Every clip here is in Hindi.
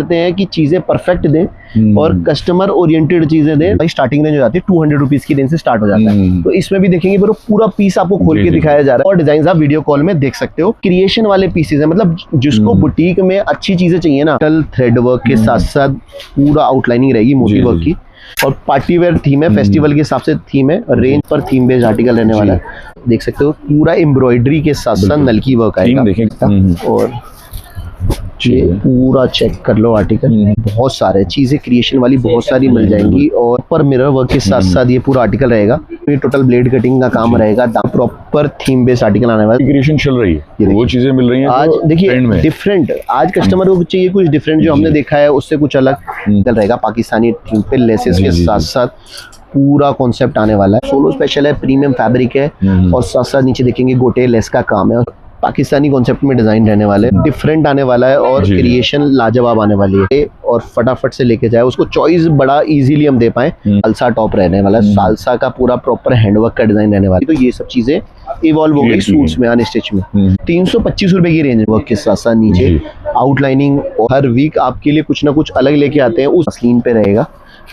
करते हैं कि चीजें परफेक्ट दें और कस्टमर ओरिएंटेड चीजें दें। भाई स्टार्टिंग रेंज हो जाती है 200 रुपीज की रेंज से स्टार्ट हो जाता है। तो इसमें भी देखेंगे ब्रो पूरा पीस आपको खोल के दिखाया जा रहा है और डिजाइन आप वीडियो कॉल में देख सकते हो। क्रिएशन वाले पीसेज है, मतलब जिसको बुटीक में अच्छी चीजें चाहिए ना, थ्रेड वर्क के साथ साथ पूरा आउटलाइनिंग रहेगी मोती वर्क की, और पार्टी वेयर थीम है, फेस्टिवल के हिसाब से थीम है, रेंज पर थीम बेस्ड आर्टिकल रहने वाला है। देख सकते हो पूरा एम्ब्रॉयडरी के साथ साथ नलकी वर्क आएगा। और ये पूरा चेक कर लो आर्टिकल, बहुत सारे चीजें क्रिएशन वाली बहुत सारी मिल जाएंगी। और पर मिरर वर्क के साथ साथ ये पूरा आर्टिकल रहेगा। ये टोटल ब्लेड कटिंग का काम रहेगा, प्रॉपर थीम बेस्ड आर्टिकल आने वाला है। क्रिएशन चल रही है, वो चीजें मिल रही हैं आज देखिए डिफरेंट। आज कस्टमर को चाहिए कुछ डिफरेंट, जो हमने देखा है उससे कुछ अलग चल रहेगा। पाकिस्तानी थीम पे लेसेस के साथ साथ पूरा कॉन्सेप्ट आने वाला है। सोलो स्पेशल है, प्रीमियम फैब्रिक है, और साथ साथ नीचे देखेंगे गोटे लेस का काम है। पाकिस्तानी कॉन्सेप्ट में डिजाइन रहने वाले, डिफरेंट आने वाला है और क्रिएशन लाजवाब आने वाली है। और फटाफट से लेके जाए उसको, चॉइस बड़ा इजीली हम दे पाए। सालसा टॉप रहने वाला है, सालसा का पूरा प्रॉपर हैंडवर्क का डिजाइन रहने वाली है। तो ये सब चीजें इवॉल्व हो गई सूट्स में, अनस्टिच में। 325 रुपए की रेंज वर्क के साथ साथ नीचे आउटलाइनिंग। हर वीक आपके लिए कुछ ना कुछ अलग लेके आते हैं। उस मसलिन पे रहेगा,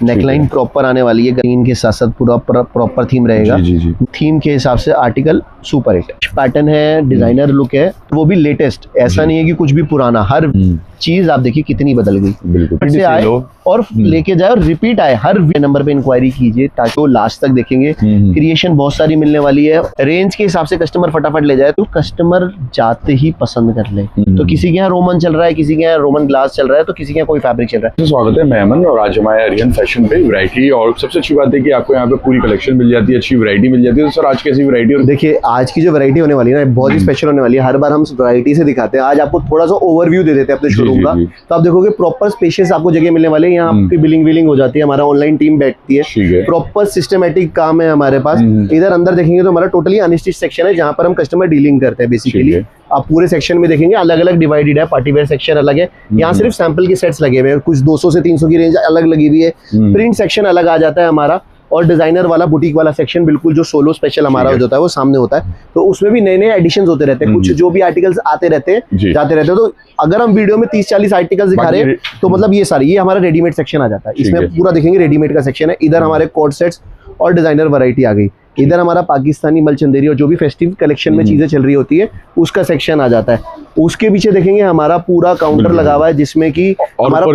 नेकलाइन प्रॉपर आने वाली है, ग्रीन के साथ साथ पूरा प्रॉपर थीम रहेगा। थीम के हिसाब से आर्टिकल सुपर हिट पैटर्न है, डिजाइनर लुक है, वो भी लेटेस्ट। ऐसा नहीं है कि कुछ भी पुराना, हर चीज आप देखिए कितनी बदल गई। बिल्कुल से आए और लेके जाए और रिपीट आए। हर नंबर पे इंक्वायरी कीजिए ताकि वो लास्ट तक देखेंगे। क्रिएशन बहुत सारी मिलने वाली है। रेंज के हिसाब से कस्टमर फटाफट ले जाए तो कस्टमर जाते ही पसंद कर ले। तो किसी के यहाँ रोमन चल रहा है, किसी के यहाँ रोमन ग्लास चल रहा है, तो किसी के यहाँ कोई फैब्रिक चल रहा है। स्वागत है, मैं अमन और आज हमारे आर्यन फैशन पे वैरायटी, और सबसे अच्छी बात है कि आपको यहाँ पे पूरी कलेक्शन मिल जाती है, अच्छी वैरायटी मिल जाती है। तो सर आज कैसी वैरायटी? और देखिए आज की जो वैरायटी होने वाली है ना, बहुत ही स्पेशल होने वाली है। हर बार हम वैरायटी से दिखाते हैं, आज आपको थोड़ा सा ओवरव्यू दे देते हैं अपने शोरूम का। तो आप देखोगे प्रॉपर स्पेशियस आपको जगह मिलने वाले हैं। यहाँ आपकी बिलिंग हो जाती है, हमारा ऑनलाइन टीम बैठती है, प्रॉपर सिस्टमेटिक काम है हमारे पास। इधर अंदर देखेंगे तो हमारा टोटली अनस्टिच सेक्शन है, जहाँ पर हम कस्टमर डीलिंग करते हैं बेसिकली। आप पूरे सेक्शन में देखेंगे अलग अलग डिवाइडेड है। पार्टी वेयर सेक्शन अलग है, यहाँ सिर्फ सैंपल के सेट्स लगे हुए हैं। कुछ 200 से 300 की रेंज अलग लगी हुई है। प्रिंट सेक्शन अलग आ जाता है हमारा, और डिजाइनर वाला बुटीक वाला सेक्शन बिल्कुल जो सोलो स्पेशल हमारा हो जाता है वो सामने होता है। तो उसमें भी नए नए एडिशंस होते रहते हैं, कुछ जो भी आर्टिकल्स आते रहते हैं जाते रहते हैं। तो अगर हम वीडियो में 30-40 आर्टिकल्स दिखा रहे हैं तो मतलब ये सारी, ये हमारा रेडीमेड सेक्शन आ जाता है। इसमें पूरा देखेंगे रेडीमेड का सेक्शन है। इधर हमारे कोड सेट्स और डिजाइनर वैरायटी आ गई। इधर हमारा पाकिस्तानी मलचंदेरी और जो भी फेस्टिव कलेक्शन में चीजें चल रही होती है उसका सेक्शन आ जाता है। उसके पीछे देखेंगे हमारा पूरा काउंटर लगा हुआ है, जिसमें कि हमारा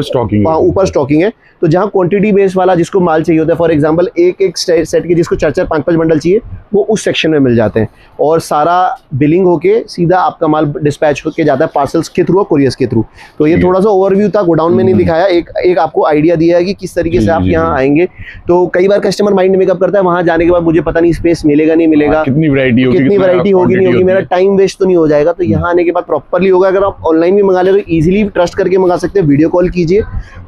ऊपर स्टॉकिंग है। तो जहाँ क्वांटिटी बेस वाला जिसको माल चाहिए होता है, फॉर एग्जांपल एक सेट के जिसको 4-4, 5-5 बंडल चाहिए, वो उस सेक्शन में मिल जाते हैं। और सारा बिलिंग होके सीधा आपका माल डिस्पैच होके जाता है पार्सल्स के थ्रू और कोरियर्स के थ्रू। तो ये थोड़ा सा ओवरव्यू था, गोडाउन में नहीं दिखाया, एक आपको आइडिया दिया है कि किस तरीके से आप यहाँ आएंगे। तो कई बार कस्टमर माइंड मेकअप करता है, वहां जाने के बाद मुझे पता नहीं स्पेस मिलेगा नहीं मिलेगा, कितनी वैरायटी होगी नहीं होगी, मेरा टाइम वेस्ट तो नहीं हो जाएगा। तो यहाँ आने के बाद प्रॉपरली होगा। अगर आप ऑनलाइन भी मंगा ले तो इजीली ट्रस्ट करके मंगा सकते हैं। वीडियो कॉल कीजिए,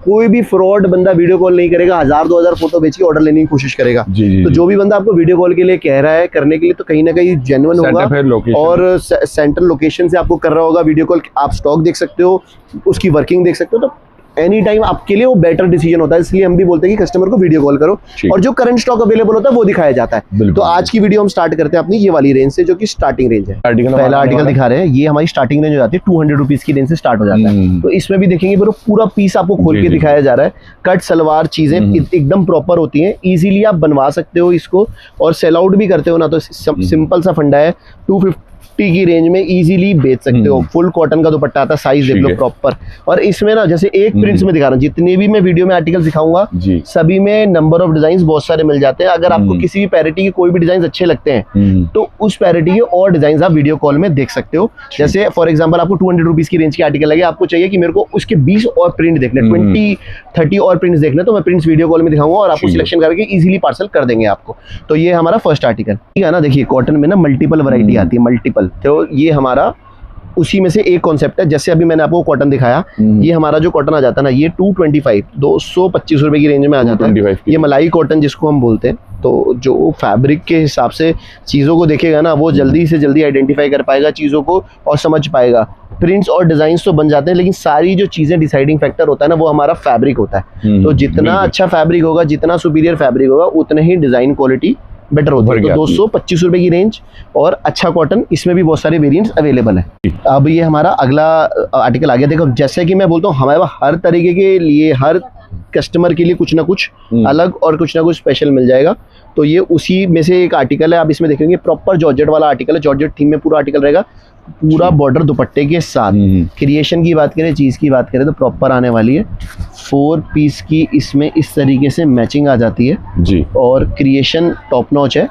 कोई भी फ्रॉड बंदा वीडियो कॉल नहीं करेगा। 1000-2000 फोटो बेच के ऑर्डर लेने की कोशिश करेगा। तो जो भी बंदा आपको वीडियो कॉल के लिए कह रहा है करने के लिए, तो कहीं ना कहीं जेन्युइन होगा और सेंट्रल लोकेशन से आपको कर रहा होगा वीडियो कॉल। आप स्टॉक देख सकते हो, उसकी वर्किंग देख सकते हो। तो एनी टाइम आपके लिए वो बेटर डिसीजन होता है। इसलिए हम भी बोलते हैं कि कस्टमर को वीडियो कॉल करो और जो करंट स्टॉक अवेलेबल होता है वो दिखाया जाता है। तो आज की वीडियो हम स्टार्ट करते हैं अपनी ये वाली रेंज से, जो कि स्टार्टिंग रेंज है। पहला आर्टिकल दिखा रहे हैं, ये हमारी स्टार्टिंग रेंज हो जाती है 200 रुपीज की रेंज से स्टार्ट हो जाता है। तो इसमें भी देखेंगे पूरा पीस आपको खोल के दिखाया जा रहा है। कट सलवार चीजें एकदम प्रॉपर होती है, इजीली आप बनवा सकते हो इसको और सेल आउट भी करते हो ना। तो सिंपल सा फंडा है, 250 की रेंज में इजीली बेच सकते हो। फुल कॉटन का दुपट्टा आता है, साइज देख लो प्रॉपर। और इसमें ना जैसे एक प्रिंट्स में दिखा रहा हूँ, जितने भी मैं वीडियो में आर्टिकल दिखाऊंगा सभी में नंबर ऑफ डिजाइन बहुत सारे मिल जाते हैं। अगर आपको किसी भी पैरिटी के कोई भी डिजाइन अच्छे लगते हैं तो उस पैरिटी के और डिजाइन आप वीडियो कॉल में देख सकते हो। जैसे फॉर एग्जाम्पल आपको 200 रुपीज की रेंज की आर्टिकल लगे, आपको चाहिए कि मेरे को उसके 20 और प्रिंट देखने, 20-30 और प्रिंट्स देखने, तो मैं प्रिंट्स वीडियो कॉल में दिखाऊंगा और आपको सिलेक्शन करके इजीली पार्सल कर देंगे आपको। तो ये हमारा फर्स्ट आर्टिकल, ठीक है ना। देखिए कॉटन में ना मल्टीपल वैरायटी आती है, मल्टीपल। तो ये हमारा उसी में से एक कॉन्सेप्ट है। जैसे अभी मैंने आपको कॉटन दिखाया, ये हमारा जो कॉटन आ जाता है ना, ये 225 रुपए की रेंज में आ जाता है। ये मलाई कॉटन जिसको हम बोलते हैं। तो जो फैब्रिक के हिसाब से चीज़ों को देखेगा ना, वो जल्दी से जल्दी आइडेंटिफाई कर पाएगा चीज़ों को और समझ पाएगा। प्रिंट्स और डिजाइन्स तो बन जाते हैं, लेकिन सारी जो चीज़ें डिसाइडिंग फैक्टर होता है ना, वो हमारा फैब्रिक होता है। तो जितना अच्छा फैब्रिक होगा, जितना सुपीरियर फैब्रिक होगा, उतना ही डिज़ाइन क्वालिटी बेटर होती है। तो 225 रुपए की रेंज और अच्छा कॉटन, इसमें भी बहुत सारे वेरिएंट्स अवेलेबल है। अब ये हमारा अगला आर्टिकल आ गया। देखो जैसे कि मैं बोलता हूँ हमारे पास हर तरीके के लिए, हर कस्टमर के लिए कुछ ना कुछ अलग और कुछ ना कुछ स्पेशल मिल जाएगा। तो ये उसी में से एक आर्टिकल है। आप इसमें देखेंगे प्रॉपर जॉर्जेट वाला आर्टिकल है, जॉर्जेट थीम में पूरा आर्टिकल रहेगा, पूरा बॉर्डर दुपट्टे के साथ। क्रिएशन की बात करें, चीज़ की बात करें तो प्रॉपर आने वाली है। 4 पीस की इसमें इस तरीके से मैचिंग आ जाती है जी, और क्रिएशन टॉप नॉच है।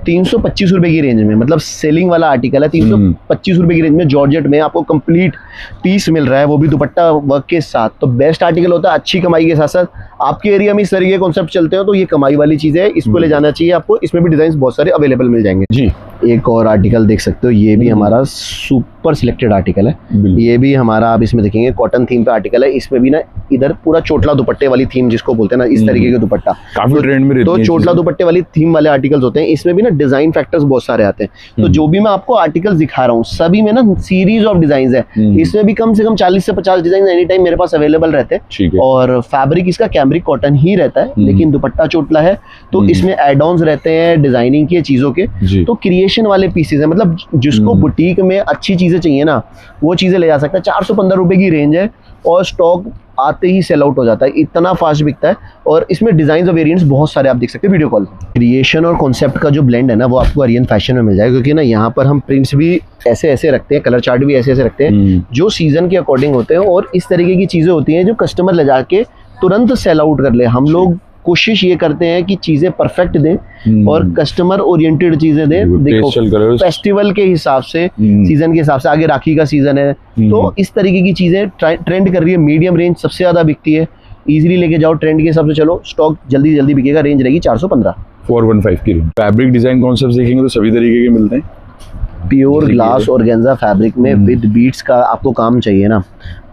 325 रुपए की रेंज में, मतलब सेलिंग वाला आर्टिकल है। 325 रुपए की रेंज में जॉर्जेट में आपको कंप्लीट पीस मिल रहा है, वो भी दुपट्टा वर्क के साथ। तो बेस्ट आर्टिकल होता है। अच्छी कमाई के साथ साथ आपके एरिया में इस तरीके के कॉन्सेप्ट चलते हो तो ये कमाई वाली चीज़ है, इसको ले जाना चाहिए आपको। इसमें भी डिजाइन बहुत सारे अवेलेबल मिल जाएंगे जी। एक और आर्टिकल देख सकते हो, ये भी हमारा सुपर सिलेक्टेड आर्टिकल है। ये भी हमारा, आप इसमें देखेंगे कॉटन थीम पे आर्टिकल है। इसमें भी ना इधर पूरा चोटला दुपट्टे वाली थीम जिसको बोलते हैं ना, इस तरीके के दुपट्टा काफी ट्रेंड में रहती तो है। चोटला दुपट्टे वाली थीम वाले आर्टिकल्स होते हैं। इसमें भी ना डिजाइन फैक्टर्स बहुत सारे आते हैं। तो जो भी मैं आपको आर्टिकल्स दिखा रहा हूँ सभी में ना सीरीज ऑफ डिजाइन है। इसमें भी कम से कम 40 से 50 डिजाइन एनी टाइम मेरे पास अवेलेबल रहते हैं। और फैब्रिक इसका कैमरिक कॉटन ही रहता है, लेकिन दुपट्टा चोटला है। तो इसमें एड ऑन्स रहते हैं डिजाइनिंग के चीजों के। तो क्रिएशन वाले पीसेस है, मतलब जिसको बुटीक में अच्छी चीजें चाहिए ना वो चीजें ले जा सकता है। 415 रुपए की रेंज है और स्टॉक आते ही सेल आउट हो जाता है, इतना फास्ट बिकता है। और इसमें डिजाइन और वेरिएंट्स बहुत सारे आप देख सकते हैं वीडियो कॉल। क्रिएशन और कॉन्सेप्ट का जो ब्लेंड है ना वो आपको आर्यन फैशन में मिल जाएगा, क्योंकि ना यहाँ पर हम प्रिंट्स भी ऐसे ऐसे रखते हैं, कलर चार्ट भी ऐसे ऐसे रखते हैं जो सीजन के अकॉर्डिंग होते हैं। और इस तरीके की चीजें होती हैं जो कस्टमर ले जाके तुरंत सेल आउट कर ले। हम लोग कोशिश ये करते हैं कि चीजें परफेक्ट दें और कस्टमर ओरिएंटेड चीजें दें। देखो फेस्टिवल के हिसाब से, सीजन के हिसाब से, आगे राखी का सीजन है तो इस तरीके की चीजें ट्रेंड कर रही है। मीडियम रेंज सबसे ज्यादा बिकती है, इजीली लेके जाओ, ट्रेंड के हिसाब से चलो, स्टॉक जल्दी जल्दी बिकेगा। रेंज रहेगी 415 415 की। फैब्रिक डिजाइन कॉन्सेप्ट देखेंगे तो सभी तरीके के मिलते हैं। प्योर ग्लास ऑर्गेन्जा फैब्रिक में विद बीट्स का आपको काम चाहिए ना,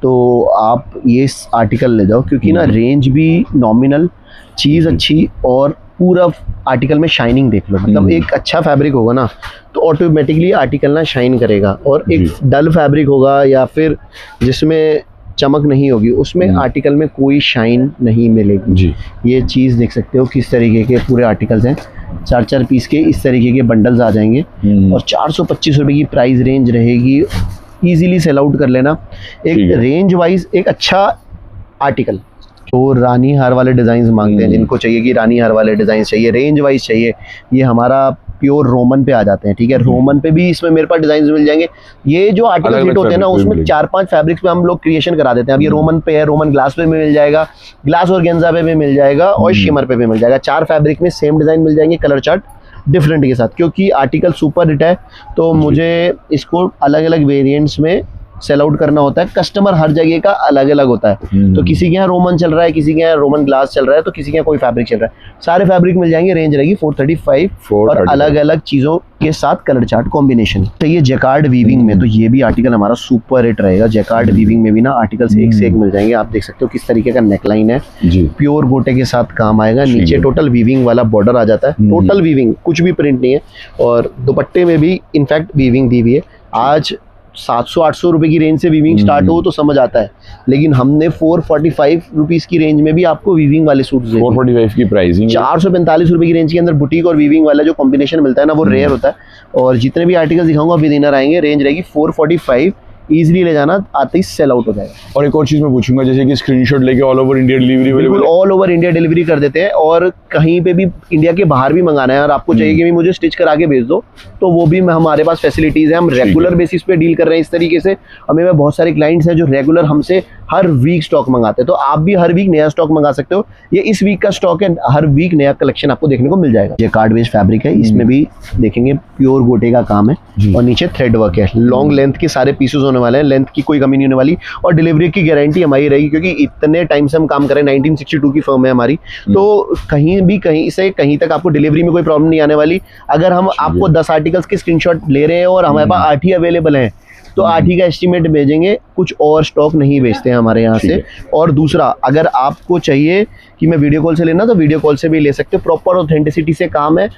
तो आप ये आर्टिकल ले जाओ, क्योंकि ना रेंज भी नॉमिनल, चीज़ अच्छी और पूरा आर्टिकल में शाइनिंग देख लो। मतलब एक अच्छा फैब्रिक होगा ना तो ऑटोमेटिकली आर्टिकल ना शाइन करेगा। और एक डल फैब्रिक होगा या फिर जिसमें चमक नहीं होगी उसमें आर्टिकल में कोई शाइन नहीं मिलेगी जी। ये चीज़ देख सकते हो किस तरीके के पूरे आर्टिकल्स हैं। 4-4 पीस के इस तरीके के बंडल्स आ जाएंगे और 425 रुपये की प्राइस रेंज रहेगी। ईजिली सेल आउट कर लेना। एक रेंज वाइज एक अच्छा आर्टिकल। तो रानी हार वाले डिजाइन मांगते हैं, जिनको चाहिए कि रानी हार वाले डिजाइन चाहिए, रेंज वाइज चाहिए, ये हमारा प्योर रोमन पे आ जाते हैं। ठीक है, रोमन पे भी इसमें मेरे पास डिजाइन मिल जाएंगे। ये जो आर्टिकल हिट होते हैं ना उसमें 4-5 फैब्रिक्स पे हम लोग क्रिएशन करा देते हैं। अब ये रोमन पे है, रोमन ग्लास पे भी मिल जाएगा, ग्लास ऑर्गेन्जा पे भी मिल जाएगा और शिमर पे भी मिल जाएगा। 4 फैब्रिक में सेम डिजाइन मिल जाएंगे, कलर चार्ट डिफरेंट के साथ। क्योंकि आर्टिकल सुपर हिट है तो मुझे इसको अलग अलग वेरिएंट्स में सेल आउट करना होता है। कस्टमर हर जगह का अलग अलग होता है, तो किसी के यहाँ रोमन चल रहा है, किसी के यहाँ रोमन ग्लास चल रहा है, तो किसी के यहाँ कोई फैब्रिक चल रहा है। सारे फैब्रिक मिल जाएंगे। रेंज रहेगी 435 और अलग अलग चीजों के साथ कलर चार्ट कॉम्बिनेशन। तो ये जैकार्ड वीविंग में, तो ये भी आर्टिकल हमारा सुपर हिट रहेगा। जैकार्ड वीविंग में भी ना आर्टिकल्स एक से एक मिल जाएंगे। आप देख सकते हो किस तरीके का नेकलाइन है, प्योर गोटे के साथ काम आएगा। नीचे टोटल वीविंग वाला बॉर्डर आ जाता है, टोटल वीविंग, कुछ भी प्रिंट नहीं है। और दुपट्टे में भी इनफैक्ट वीविंग दी हुई है। आज 700-800 रुपए की रेंज से वीविंग स्टार्ट हो तो समझ आता है, लेकिन हमने 445 रुपीज की रेंज में भी आपको वीविंग वाले सूट 445 की प्राइसिंग, 445 रुपए की रेंज के अंदर बुटीक और वीविंग वाला जो कॉम्बिनेशन मिलता है ना वो रेयर होता है। और जितने भी आर्टिकल दिखाऊंगा विद इनर आएंगे। रेंज रहेगी 445, इजीली ले जाना, आते ही सेल आउट हो जाएगा। और एक और चीज मैं पूछूंगा, जैसे कि स्क्रीनशॉट लेके ऑल ओवर इंडिया डिलीवरी बिल्कुल ऑल ओवर इंडिया डिलीवरी कर देते हैं। और कहीं पे भी इंडिया के बाहर भी मंगाना है और आपको चाहिए कि भी मुझे स्टिच करा के भेज दो, तो वो भी हमारे पास फैसिलिटीज है। हम रेगुलर बेसिस पे डील कर रहे हैं इस तरीके से। हमें में बहुत सारे क्लाइंट्स हैं जो रेगुलर हमसे हर वीक स्टॉक मंगाते हैं, तो आप भी हर वीक नया स्टॉक मंगा सकते हो। ये इस वीक का स्टॉक है, हर वीक नया कलेक्शन आपको देखने को मिल जाएगा। ये कार्ड बेस्ड फैब्रिक है, इसमें भी देखेंगे प्योर गोटे का काम है और नीचे थ्रेड वर्क है। लॉन्ग लेंथ के सारे पीसेस होने वाले हैं, लेंथ की कोई कमी नहीं होने वाली। और डिलीवरी की गारंटी हमारी रहेगी, क्योंकि इतने टाइम से हम काम कर रहे हैं। 1962 की फर्म है हमारी, तो कहीं भी कहीं से कहीं तक आपको डिलीवरी में कोई प्रॉब्लम नहीं आने वाली। अगर हम आपको 10 आर्टिकल्स के स्क्रीनशॉट ले रहे हैं और हमारे पास 8 ही अवेलेबल हैं, तो 8 ही का एस्टिमेट भेजेंगे, कुछ और स्टॉक नहीं बेचते हैं हमारे यहाँ से। और दूसरा, अगर आपको चाहिए कि मैं वीडियो कॉल से लेना तो वीडियो कॉल से भी ले सकते हो। प्रॉपर ऑथेंटिसिटी से काम है,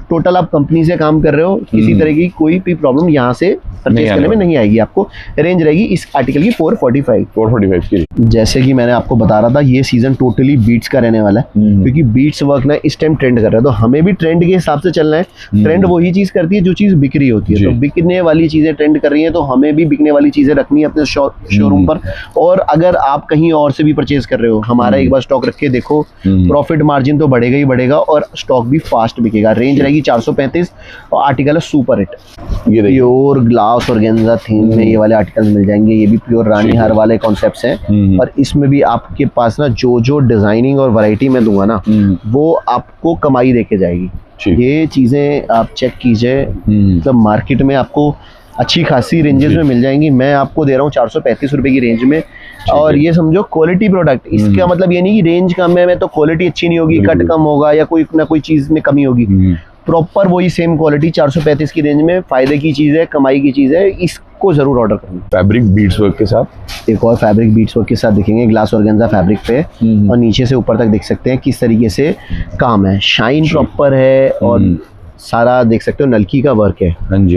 टोटल आप कंपनी से काम कर रहे हो, किसी तरह की कोई भी प्रॉब्लम यहाँ से परचेज करने में नहीं आएगी आपको। रेंज रहेगी इस आर्टिकल की 445 की। जैसे कि मैंने आपको बता रहा था, ये सीजन टोटली बीट्स का रहने वाला है, क्योंकि बीट्स वर्क ना इस टाइम ट्रेंड कर रहा है, तो हमें भी ट्रेंड के हिसाब से चलना है। ट्रेंड वही चीज करती है जो चीज बिक रही होती है, तो बिकने वाली चीजें ट्रेंड कर रही है, तो हमें भी बिकने वाली चीजें रखनी है अपने शोरूम पर। और अगर आप कहीं और से भी परचेज कर रहे हो, हमारा एक बार स्टॉक रख के देखो, प्रॉफिट मार्जिन तो बढ़ेगा ही बढ़ेगा और स्टॉक भी फास्ट बिकेगा। रेंज रहेगी 435 और आर्टिकल है सुपर हिट। ये प्योर ग्लास ऑर्गेन्जा थीम में ये वाले आर्टिकल्स मिल जाएंगे। ये भी प्योर रानी हार वाले कॉन्सेप्ट्स हैं, और इसमें भी आपके पास ना जो डिजाइनिंग और वैरायटी मैं दूंगा ना, वो आपको कमाई देके जाएगी। ये चीजें आप चेक कीजिए, मतलब मार्केट में आपको अच्छी खासी रेंजेस में मिल जाएंगी। मैं आपको दे रहा हूँ 435 रुपए की रेंज में, और ये समझो क्वालिटी प्रोडक्ट। इसका मतलब ये नहीं कि रेंज कम है तो क्वालिटी अच्छी नहीं होगी, कट कम होगा या कोई ना कोई चीज में कमी होगी। प्रॉपर वही सेम क्वालिटी 435 की रेंज में, फायदे की चीज है, कमाई की चीज है, इसको जरूर ऑर्डर करना। फैब्रिक बीट्स वर्क के साथ, एक और फैब्रिक बीट्स वर्क के साथ दिखेंगे, ग्लास ऑर्गेन्जा फैब्रिक पे, और नीचे से ऊपर तक देख सकते हैं किस तरीके से काम है। शाइन प्रॉपर है और सारा देख सकते हो नलकी का वर्क है।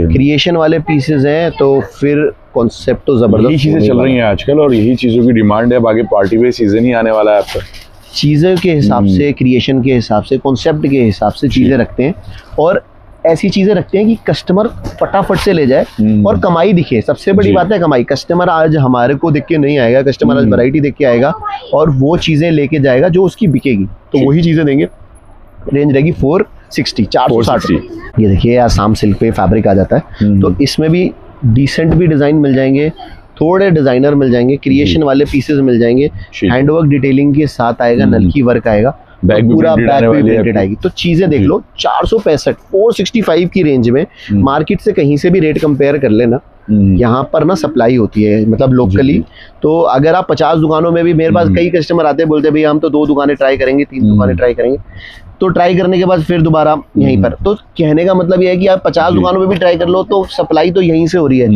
क्रिएशन वाले पीसेस हैं, तो फिर कॉन्सेप्ट तो जबरदस्त। यही चीजें चल रही हैं आजकल और यही चीजों की डिमांड है। बाकी पार्टी वेयर सीजन ही आने वाला है आपका। चीज़ों के हिसाब से, क्रिएशन के हिसाब से, कॉन्सेप्ट के हिसाब से चीज़ें रखते हैं, और ऐसी चीज़ें रखते हैं कि कस्टमर फटाफट से ले जाए और कमाई दिखे। सबसे बड़ी बात है कमाई। कस्टमर आज हमारे को देख के नहीं आएगा, कस्टमर आज वैरायटी देख के आएगा और वो चीज़ें लेके जाएगा जो उसकी बिकेगी, तो वही चीज़ें देंगे। रेंज रहेगी 460। ये देखिए आसाम सिल्क पे फैब्रिक आ जाता है, तो इसमें भी डिसेंट भी डिज़ाइन मिल जाएंगे, थोड़े डिजाइनर मिल जाएंगे, क्रिएशन वाले पीसेस मिल जाएंगे, हैंडवर्क डिटेलिंग के साथ आएगा, नलकी वर्क आएगा, पूरा बैक भी प्रिंटेड आएगी। तो चीजें देख लो, 465 465 की रेंज में मार्केट से कहीं से भी रेट कंपेयर कर लेना। यहाँ पर ना सप्लाई होती है, मतलब लोकली। तो अगर आप 50 दुकानों में भी, मेरे पास कई कस्टमर आते हैं बोलते हैं भैया हम तो 2 दुकानें ट्राई करेंगे, 3 दुकानें ट्राई करेंगे, तो ट्राई करने के बाद फिर दोबारा यहीं पर। तो कहने का मतलब ये है कि आप 50 दुकानों में भी ट्राई कर लो, तो सप्लाई तो यहीं से हो रही है।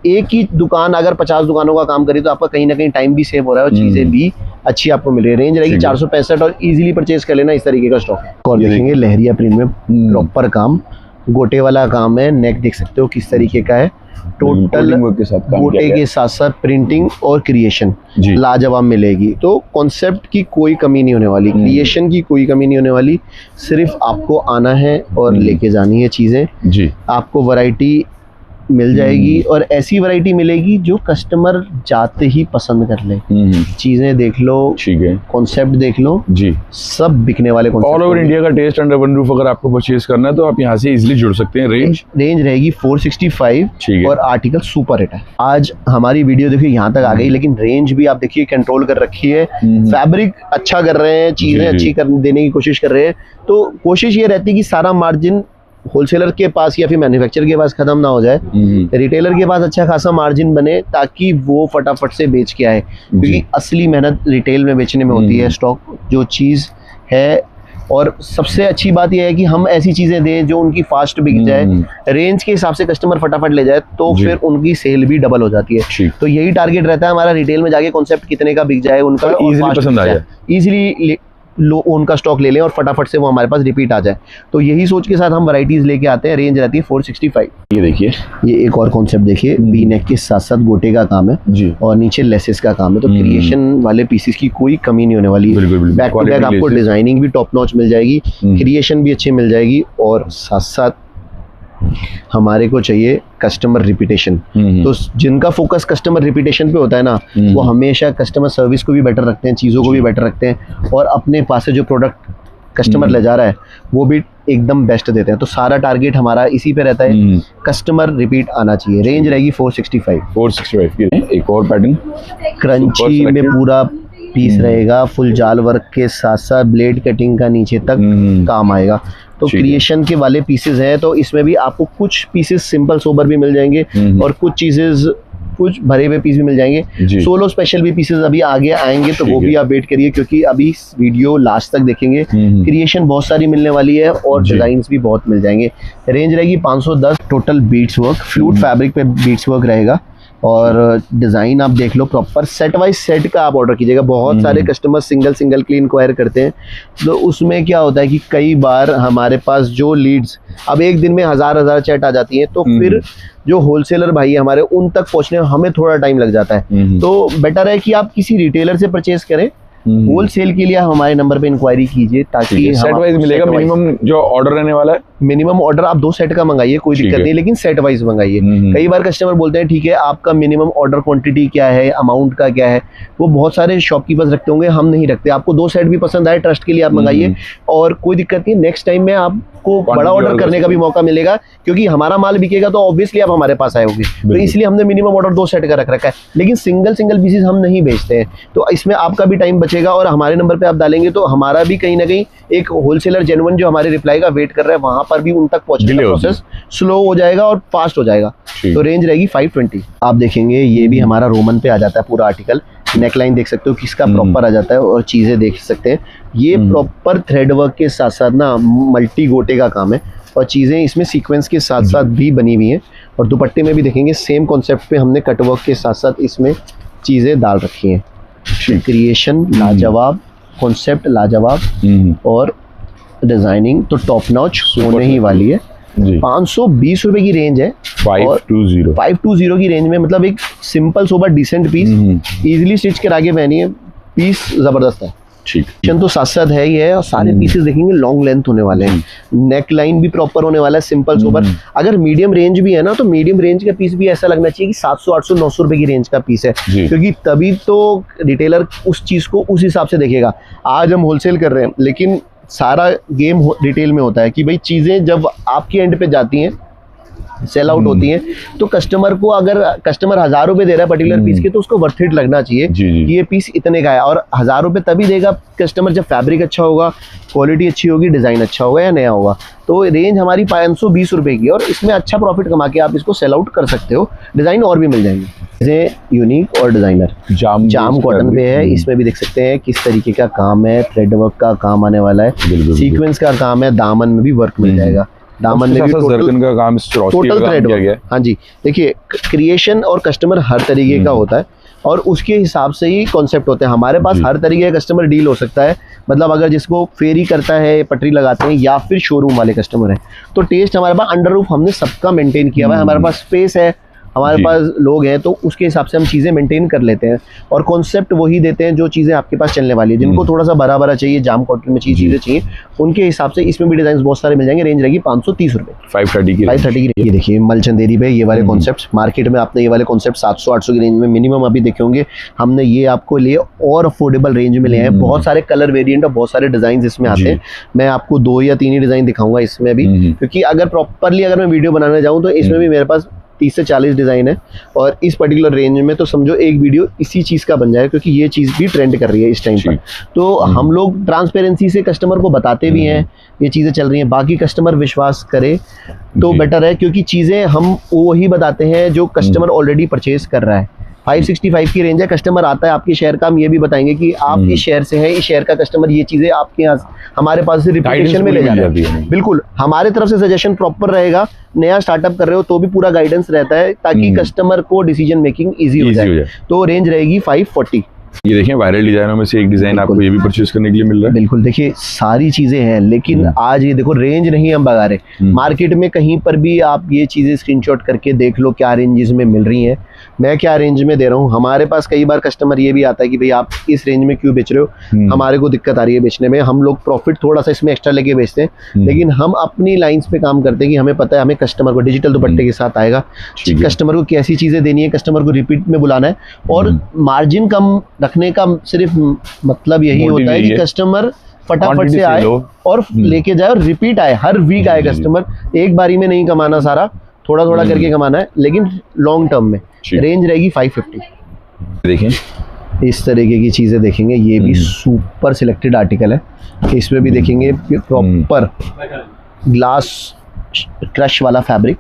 एक ही दुकान अगर 50 दुकानों का काम करे तो आपका कहीं ना कहीं टाइम भी सेव हो रहा है और चीजें भी अच्छी आपको मिल रही है। रेंज रहेगी 465 और इजीली परचेज कर लेना। इस तरीके का स्टॉक और देखेंगे लहरिया प्रिंट में प्रॉपर काम, गोटे वाला काम है। नेक देख सकते हो किस तरीके का है, टोटल गोटे के साथ साथ प्रिंटिंग और क्रिएशन लाजवाब मिलेगी। तो कॉन्सेप्ट की कोई कमी नहीं होने वाली, क्रिएशन की कोई कमी नहीं होने वाली। सिर्फ आपको आना है और लेके जानी है चीजें। आपको वैरायटी मिल जाएगी और ऐसी वैरायटी मिलेगी जो कस्टमर जाते ही पसंद कर ले। चीजें देख लो, ठीक है, कॉन्सेप्ट देख लो जी, सब बिकने वाले कॉन्सेप्ट। ऑल ओवर इंडिया का टेस्ट अंडर वन रूफ अगर आपको परचेज करना है तो आप यहाँ से इजीली जुड़ सकते हैं। रेंज रहेगी 465 और आर्टिकल सुपर हिट है। आज हमारी वीडियो देखिए यहाँ तक आ गई, लेकिन रेंज भी आप देखिए कंट्रोल कर रखी है। फैब्रिक अच्छा कर रहे हैं, चीजें अच्छी देने की कोशिश कर रहे हैं। तो कोशिश ये रहती है कि सारा मार्जिन होलसेलर के पास या फिर मैन्युफैक्चरर के पास खत्म ना हो जाए, रिटेलर के पास अच्छा खासा मार्जिन बने, ताकि वो फटाफट से बेच के आए। क्योंकि असली मेहनत रिटेल में बेचने में होती है, स्टॉक जो चीज़ है। और सबसे अच्छी बात यह है कि हम ऐसी चीज़ें दें जो उनकी फास्ट बिक जाए, रेंज के हिसाब से कस्टमर फटाफट ले जाए, तो फिर उनकी सेल भी डबल हो जाती है। तो यही टारगेट रहता है हमारा, रिटेल में जाके कॉन्सेप्ट कितने का बिक जाए, उनका इजीली पसंद आ जाए, इजीली उनका स्टॉक ले लें और फटाफट से वो हमारे पास रिपीट आ जाए। तो यही सोच के साथ हम वैरायटीज लेके आते हैं। रेंज रहती है 465। ये देखिए, ये एक और कॉन्सेप्ट देखिए, वी नेक के साथ साथ गोटे का काम है जी, और नीचे लेसेस का काम है। तो क्रिएशन वाले पीसेस की कोई कमी नहीं होने वाली। बैक टू बैक आपको डिजाइनिंग भी टॉप नॉच मिल जाएगी, क्रिएशन भी अच्छी मिल जाएगी, और साथ साथ हमारे को चाहिए कस्टमर रिपीटेशन। तो जिनका फोकस कस्टमर रिपीटेशन पे होता है ना, वो हमेशा कस्टमर सर्विस को भी बेटर रखते हैं, चीज़ों को भी बेटर रखते हैं, और अपने पास से जो प्रोडक्ट कस्टमर ले जा रहा है वो भी एकदम बेस्ट देते हैं। तो सारा टारगेट हमारा इसी पे रहता है, कस्टमर रिपीट आना चाहिए। रेंज रहेगी 465 की। एक और पैटर्न क्रंची में पूरा पीस रहेगा, फुल जाल वर्क के साथ साथ ब्लेड कटिंग का नीचे तक काम आएगा। तो क्रिएशन के वाले पीसेस हैं, तो इसमें भी आपको कुछ पीसेस सिंपल सोबर भी मिल जाएंगे और कुछ चीजेस, कुछ भरे हुए पीस भी मिल जाएंगे। सोलो स्पेशल भी पीसेस अभी आगे आएंगे, तो वो भी आप वेट करिए, क्योंकि अभी वीडियो लास्ट तक देखेंगे। क्रिएशन बहुत सारी मिलने वाली है और डिजाइन्स भी बहुत मिल जाएंगे। रेंज रहेगी 510। Total beats work, flute fabric पे बीट्स वर्क रहेगा। और डिज़ाइन आप देख लो प्रॉपर सेट वाइज सेट का आप ऑर्डर कीजिएगा। बहुत सारे कस्टमर सिंगल सिंगल के लिए इंक्वायर करते हैं, तो उसमें क्या होता है कि कई बार हमारे पास जो लीड्स अब एक दिन में हजार चैट आ जाती हैं, तो फिर जो होलसेलर भाई है हमारे उन तक पहुंचने में हमें थोड़ा टाइम लग जाता है। तो बेटर है कि आप किसी रिटेलर से परचेज करें। होलसेल के लिए हमारे नंबर पे इंक्वायरी कीजिए, ताकि सेट वाइज मिलेगा। मिनिमम जो ऑर्डर रहने वाला है, मिनिमम ऑर्डर आप 2 सेट का मंगाइए, कोई दिक्कत नहीं, लेकिन सेट वाइज मंगाइए। कई बार कस्टमर बोलते हैं ठीक है आपका मिनिमम ऑर्डर क्वांटिटी क्या है, अमाउंट का क्या है, वो बहुत सारे शॉपकीपर्स रखते होंगे, हम नहीं रखते। आपको 2 सेट भी पसंद आए ट्रस्ट के लिए आप मंगाइए, और कोई दिक्कत नहीं, नेक्स्ट टाइम में आपको बड़ा ऑर्डर करने का भी मौका मिलेगा, क्योंकि हमारा माल बिकेगा तो ऑब्वियसली आप हमारे पास आए होंगे। तो इसलिए हमने मिनिमम ऑर्डर 2 सेट का रख रखा है, लेकिन सिंगल सिंगल पीसेस हम नहीं बेचते हैं। तो इसमें आपका भी टाइम बचेगा, और हमारे नंबर पे आप डालेंगे तो हमारा भी कहीं ना कहीं एक होलसेलर जेन्युइन जो हमारे रिप्लाई का वेट कर रहा है, वहां पर भी उन तक पहुंचने का प्रोसेस स्लो हो जाएगा और फास्ट हो जाएगा। तो रेंज रहेगी 520। आप देखेंगे ये भी हमारा रोमन पे आ जाता है पूरा आर्टिकल। नेकलाइन देख सकते हो किसका प्रॉपर आ जाता है, और चीजें देख सकते हैं ये प्रॉपर थ्रेड वर्क के साथ साथ ना मल्टी गोटे का काम है, और चीजें इसमें सीक्वेंस के साथ साथ भी बनी हुई हैं। और दुपट्टे में भी देखेंगे सेम कॉन्सेप्ट पे हमने कटवर्क के साथ साथ इसमें चीजें डाल रखी हैं। क्रिएशन लाजवाब, कॉन्सेप्ट लाजवाब, और डिजाइनिंग तो टॉप नॉच होने ही वाली है। 520 रुपए की रेंज है, 520 की रेंज में, मतलब एक simple sober decent piece easily stitch करा के पहनिए, पीस जबरदस्त है। तो साथ साथ है ही है, और सारे पीसेस देखेंगे लॉन्ग लेंथ होने वाले हैं। नेक लाइन भी प्रॉपर होने वाला है, सिंपल सोबर। अगर मीडियम रेंज भी है ना, तो मीडियम रेंज का पीस भी ऐसा लगना चाहिए कि 700 800 900 रुपए की रेंज का पीस है, क्योंकि तभी तो रिटेलर उस चीज को उस हिसाब से देखेगा। आज हम होलसेल कर रहे हैं, लेकिन सारा गेम रिटेल में होता है कि भाई चीजें जब आपके एंड पे जाती हैं, सेल आउट होती हैं, तो कस्टमर को, अगर कस्टमर 1000 रुपए दे रहा है पर्टिकुलर पीस के, तो उसको वर्थ इट लगना चाहिए कि ये पीस इतने का है। और 1000 रुपए तभी देगा कस्टमर जब फैब्रिक अच्छा होगा, क्वालिटी अच्छी होगी, डिजाइन अच्छा होगा या नया होगा। तो रेंज हमारी 520 रुपए की, और इसमें अच्छा प्रॉफिट कमा के आप इसको सेल आउट कर सकते हो। डिजाइन और भी मिल जाएंगे, जैसे यूनिक और डिजाइनर जाम कॉटन पे है। इसमें भी देख सकते हैं किस तरीके का काम है, थ्रेड वर्क का काम आने वाला है, सीक्वेंस का काम है, दामन में भी वर्क मिल जाएगा। दामन में भी टोटल का काम, टोटल थ्रेड वर्क। हाँ जी, देखिए क्रिएशन और कस्टमर हर तरीके का होता है, और उसके हिसाब से ही कॉन्सेप्ट होते हैं। हमारे पास हर तरीके का कस्टमर डील हो सकता है, मतलब अगर जिसको फेरी करता है, पटरी लगाते हैं, या फिर शोरूम वाले कस्टमर हैं, तो टेस्ट हमारे पास अंडर रूफ हमने सबका मेंटेन किया हुआ है। हमारे पास स्पेस है, हमारे पास लोग हैं, तो उसके हिसाब से हम चीज़ें मेंटेन कर लेते हैं, और कॉन्सेप्ट वही देते हैं जो चीज़ें आपके पास चलने वाली है। जिनको थोड़ा सा बड़ा बड़ा चाहिए, जाम कॉटन में चीज़ें चाहिए, उनके हिसाब से इसमें भी डिजाइन बहुत सारे मिल जाएंगे। रेंज रहेगी 530 रुपए, 530 की। ये देखिए मलचंदेरी पे ये वाले कॉन्सेप्ट, मार्केट में आपने ये वाले कॉन्सेप्ट 700 800 की रेंज में मिनिमम अभी देखे होंगे। हमने ये आपको लिए और अफोर्डेबल रेंज में ले हैं। बहुत सारे कलर वेरिएंट और बहुत सारे डिजाइन इसमें आते हैं। मैं आपको 2 या 3 ही डिजाइन दिखाऊंगा इसमें भी, क्योंकि अगर प्रॉपरली अगर मैं वीडियो बनाने जाऊँ तो इसमें भी मेरे पास 30 से 40 डिज़ाइन है, और इस पर्टिकुलर रेंज में तो समझो एक वीडियो इसी चीज़ का बन जाए, क्योंकि ये चीज़ भी ट्रेंड कर रही है इस टाइम पर। तो हम लोग ट्रांसपेरेंसी से कस्टमर को बताते भी हैं ये चीज़ें चल रही हैं, बाकी कस्टमर विश्वास करे तो बेटर है, क्योंकि चीज़ें हम वही बताते हैं जो कस्टमर ऑलरेडी परचेज कर रहा है। 565 की रेंज है, कस्टमर आता है आपके शहर का, हम ये भी बताएंगे कि आप इस शहर से हैं, इस शहर का कस्टमर ये चीज़ें आपके यहाँ हमारे पास से रिपीटेशन में ले जा रहे हैं। बिल्कुल हमारे तरफ से सजेशन प्रॉपर रहेगा। नया स्टार्टअप कर रहे हो तो भी पूरा गाइडेंस रहता है, ताकि कस्टमर को डिसीजन मेकिंग ईजी हो जाए। तो रेंज रहेगी 540। ये देखें वायरल डिजाइनों में से एक डिजाइन आपको ये भी परचेज करने के लिए मिल रहा है। बिल्कुल, देखिए सारी चीजें हैं, लेकिन आज ये देखो रेंज नहीं हम बता रहे। मार्केट में कहीं पर भी आप ये चीजें स्क्रीनशॉट करके देख लो क्या रेंजेस में मिल रही हैं, मैं क्या रेंज में दे रहा हूँ। हमारे पास कई बार कस्टमर ये भी आता है कि भाई आप इस रेंज में क्यों बेच रहे हो, हमारे को दिक्कत आ रही है बेचने में। हम लोग प्रॉफिट थोड़ा सा इसमें एक्स्ट्रा लेके बेचते हैं, लेकिन हम अपनी लाइंस पे काम करते हैं कि हमें पता है हमें कस्टमर को डिजिटल दुपट्टे के साथ आएगा, कस्टमर को कैसी चीजें देनी है, कस्टमर को रिपीट में बुलाना है, और मार्जिन कम रखने का सिर्फ मतलब यही होता है कि कस्टमर फटाफट से आए और लेके जाए और रिपीट आए, हर वीक आए कस्टमर। एक बारी में नहीं कमाना सारा, थोड़ा थोड़ा करके कमाना है, लेकिन लॉन्ग टर्म में। रेंज रहेगी 550। देखें इस तरीके की चीजें देखेंगे, ये भी सुपर सिलेक्टेड आर्टिकल है। इसमें भी देखेंगे प्रॉपर ग्लास क्रश वाला फैब्रिक,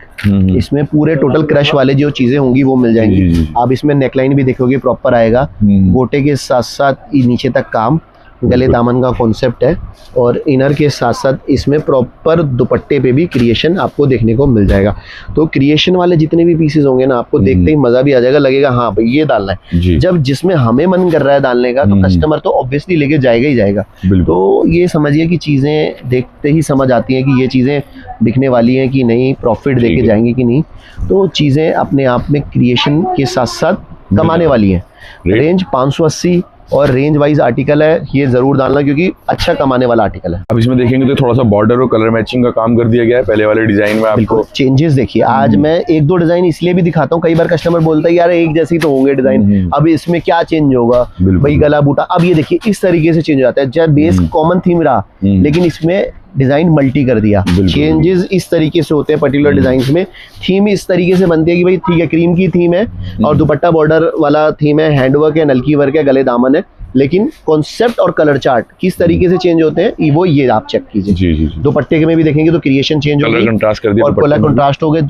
इसमें पूरे टोटल क्रश वाले जो चीजें होंगी वो मिल जाएंगी। आप इसमें नेकलाइन भी देखोगे प्रॉपर आएगा, गोटे के साथ साथ नीचे तक काम, गले दामन का कॉन्सेप्ट है और इनर के साथ साथ इसमें प्रॉपर दुपट्टे पे भी क्रिएशन आपको देखने को मिल जाएगा। तो क्रिएशन वाले जितने भी पीसेस होंगे ना, आपको देखते ही मजा भी आ जाएगा, लगेगा हाँ भाई ये डालना है। जब जिसमें हमें मन कर रहा है डालने का तो कस्टमर तो ऑब्वियसली लेके जाएगा ही जाएगा। तो ये समझिए कि चीजें देखते ही समझ आती हैं कि ये चीजें बिकने वाली हैं कि नहीं, प्रॉफिट देके जाएंगे कि नहीं। तो चीजें अपने आप में क्रिएशन के साथ साथ कमाने वाली हैं। रेंज 580 और रेंज वाइज आर्टिकल है, ये जरूर डालना क्योंकि अच्छा कमाने वाला आर्टिकल है। अब इसमें देखेंगे तो थोड़ा सा बॉर्डर और कलर मैचिंग का काम कर दिया गया है पहले वाले डिजाइन में। आपको चेंजेस देखिए, आज मैं एक दो डिजाइन इसलिए भी दिखाता हूँ, कई बार कस्टमर बोलता है यार एक जैसे ही तो होंगे डिजाइन, अब इसमें क्या चेंज होगा भाई, गला बूटा। अब ये देखिए इस तरीके से चेंज हो जाता है, जब बेस कॉमन थीम रहा लेकिन इसमें डिजाइन मल्टी कर दिया। चेंजेस इस तरीके से होते हैं पर्टिकुलर डिजाइन्स में। थीम इस तरीके से बनती है कि भाई ठीक है क्रीम की थीम है और दुपट्टा बॉर्डर वाला थीम है, हैंडवर्क है, नलकी वर्क है, गले दामन है, लेकिन कॉन्सेप्ट और कलर चार्ट किस तरीके से चेंज होते हैं वो ये आप चेक कीजिए। जी। दुपट्टे में भी देखेंगे तो क्रिएशन चेंज हो गई, कंट्रास्ट कर दिया और कलर कंट्रास्ट हो गए।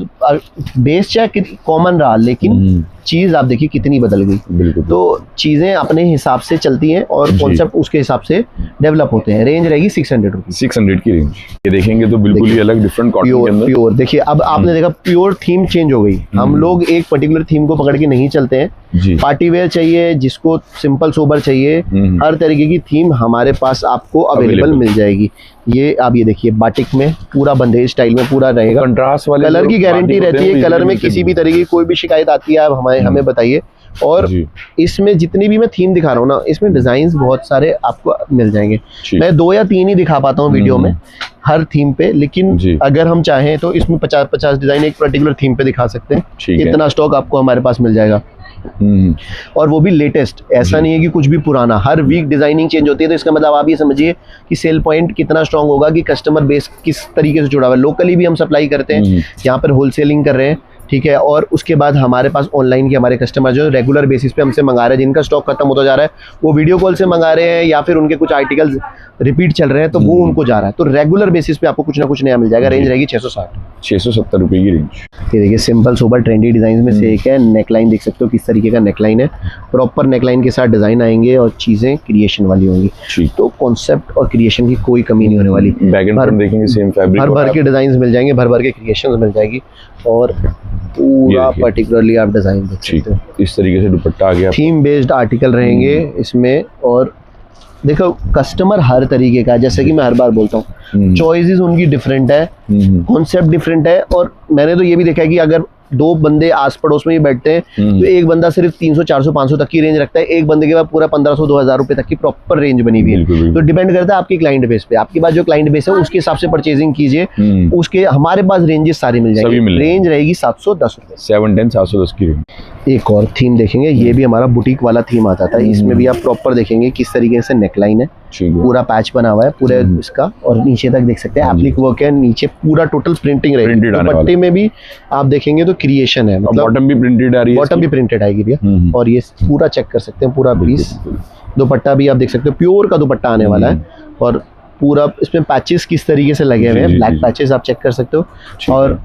बेस चाहे कॉमन रहा लेकिन चीज आप देखिए कितनी बदल गई। तो चीजें अपने हिसाब से चलती हैं और कॉन्सेप्ट उसके हिसाब से डेवलप होते हैं। रेंज रहेगी 600 रुपीज, 600 की रेंज। ये देखेंगे तो बिल्कुल ही अलग डिफरेंट कॉटन के अंदर प्योर। देखिए अब आपने देखा प्योर थीम चेंज हो गई। हम लोग एक पर्टिकुलर थीम को पकड़ के नहीं चलते हैं। पार्टी वेयर चाहिए, जिसको सिंपल सोबर चाहिए, हर तरीके की थीम हमारे पास आपको अवेलेबल मिल जाएगी। ये आप ये देखिए बाटिक में पूरा बंदेज स्टाइल में पूरा रहेगा। कंट्रास्ट वाले कलर की गारंटी रहती है, कलर में किसी भी तरीके की कोई भी शिकायत आती है आप हमें बताइए। और इसमें जितनी भी मैं थीम दिखा रहा हूँ ना, इसमें डिजाइन बहुत सारे आपको मिल जाएंगे। मैं 2 या 3 ही दिखा पाता हूँ वीडियो में हर थीम पे, लेकिन अगर हम चाहें तो इसमें 50 डिजाइन एक पर्टिकुलर थीम पे दिखा सकते हैं। इतना स्टॉक आपको हमारे पास मिल जाएगा और वो भी लेटेस्ट। ऐसा नहीं है कि कुछ भी पुराना, हर वीक डिजाइनिंग चेंज होती है। तो इसका मतलब आप ये समझिए कि सेल पॉइंट कितना स्ट्रांग होगा, कि कस्टमर बेस किस तरीके से जुड़ा हुआ है। लोकली भी हम सप्लाई करते हैं, यहाँ पर होलसेलिंग कर रहे हैं, ठीक है। और उसके बाद हमारे पास ऑनलाइन के हमारे कस्टमर जो रेगुलर बेसिस पे हमसे मंगा रहे हैं, जिनका स्टॉक खत्म होता जा रहा है, वो वीडियो कॉल से मंगा रहे हैं या फिर उनके कुछ आर्टिकल्स रिपीट चल रहे हैं तो वो उनको जा रहा है। तो रेगुलर बेसिस पे आपको कुछ ना कुछ नया मिल जाएगा। रेंज रहेगी 670 रुपए की रेंज। ये देखिए सिंपल सोबर ट्रेंडी डिजाइन में से एक है। नेकलाइन देख सकते हो किस तरीके का नेकलाइन है, प्रॉपर नेकलाइन के साथ डिजाइन आएंगे और चीजें क्रिएशन वाली होंगी। तो कॉन्सेप्ट और क्रिएशन की कोई कमी नहीं होने वाली। देखेंगे सेम फैब्रिक, भर के डिजाइन मिल जाएंगे, भर के क्रिएशन मिल जाएगी और पूरा पर्टिकुलरली आप डिजाइन देख सकते हो। इस तरीके से दुपट्टा आ गया। थीम बेस्ड आर्टिकल रहेंगे इसमें। और देखो कस्टमर हर तरीके का, जैसे कि मैं हर बार बोलता हूँ, चॉइसेस उनकी डिफरेंट है, कॉन्सेप्ट डिफरेंट है। और मैंने तो ये भी देखा है कि अगर 2 बंदे आस पड़ोस में ही बैठते हैं तो एक बंदा सिर्फ 300 400 500 तक की रेंज रखता है, एक बंदे के बाद पूरा 1500 2000 रुपए तक की प्रॉपर रेंज बनी हुई है। तो डिपेंड करता है आपकी क्लाइंट बेस पे, आपके पास जो क्लाइंट बेस है उसके हिसाब से परचेजिंग कीजिए। उसके हमारे पास रेंजेस सारी मिल जाएगी। रेंज रहेगी 710 रुपए, 710 710 की रेंज। एक और थीम देखेंगे, ये भी हमारा बुटीक वाला थीम आता था। इसमें भी आप प्रॉपर देखेंगे किस तरीके से नेकलाइन है, पूरा पैच बना हुआ है पूरे इसका, और नीचे तक देख सकते हैं एप्लिक वर्क है, नीचे पूरा टोटल प्रिंटिंग रहेगी। दुपट्टे में भी आप देखेंगे तो क्रिएशन है, मतलब बॉटम भी प्रिंटेड आ रही है, बॉटम भी प्रिंटेड आएगी भैया। और ये पूरा चेक कर सकते हैं पूरा पीस। दुपट्टा भी आप देख सकते हो प्योर का दुपट्टा आने वाला है और पूरा इसमें पैचेस किस तरीके से लगे हुए हैं, ब्लैक पैचेस आप चेक कर सकते हो। और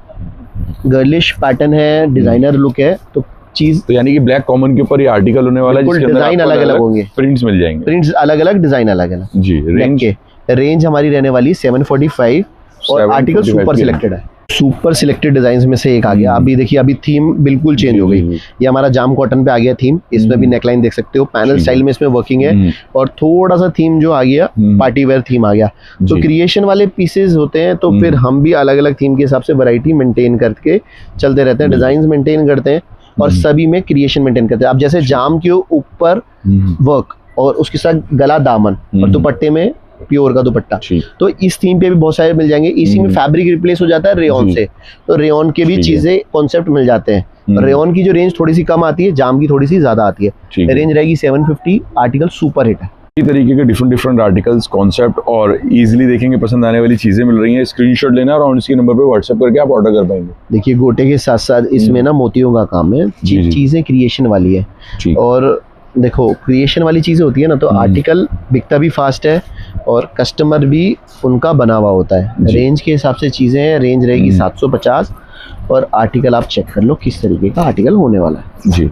गर्लिश पैटर्न है, डिजाइनर लुक है। तो चीज तो यानी कि ब्लैक कॉमन के ऊपर ये आर्टिकल होने वाला है, जिसके अंदर डिजाइन अलग अलग होंगे, प्रिंट्स मिल जाएंगे, प्रिंट्स अलग अलग, डिजाइन अलग अलग जी। रेंज हमारी रहने वाली 745 और आर्टिकल सुपर सिलेक्टेड है। सुपर सिलेक्टेड डिजाइन में से एक आ गया। अभी देखिए अभी थीम बिल्कुल चेंज हो गई। ये हमारा जाम कॉटन पे आ गया थीम। इसमें भी नेकलाइन देख सकते हो, पैनल स्टाइल में इसमें वर्किंग है और थोड़ा सा थीम जो आ गया पार्टी वेयर थीम आ गया। तो क्रिएशन वाले पीसेस होते हैं तो फिर हम भी अलग अलग थीम के हिसाब से वैरायटी मेंटेन करके चलते रहते हैं, डिजाइन मेंटेन करते हैं और सभी में क्रिएशन मेंटेन करते हैं। अब जैसे जाम के ऊपर वर्क और उसके साथ गला दामन और दुपट्टे में प्योर का दुपट्टा, तो इस थीम पे भी बहुत सारे मिल जाएंगे। इसी में फैब्रिक रिप्लेस हो जाता है रेयन से, तो रेयन के भी चीजें कॉन्सेप्ट मिल जाते हैं। रेयन की जो रेंज थोड़ी सी कम आती है, जाम की थोड़ी सी ज्यादा आती है। रेंज रहेगी 750। आर्टिकल सुपर हिट है। इस तरीके के डिफरेंट आर्टिकल्स, कॉन्सेप्ट और इजीली देखेंगे पसंद आने वाली चीजें मिल रही हैं। स्क्रीनशॉट लेना और इसके नंबर पे व्हाट्सएप करके आप ऑर्डर कर पाएंगे। देखिए गोटे के साथ साथ इसमें ना मोतियों का काम है, चीजें क्रिएशन वाली है। और देखो क्रिएशन वाली चीजें होती है ना, तो आर्टिकल बिकता भी फास्ट है और कस्टमर भी उनका बना हुआ होता है। रेंज के हिसाब से चीजें हैं। रेंज रहेगी 750 और आर्टिकल आप चेक कर लो किस तरीके का आर्टिकल होने वाला है। जी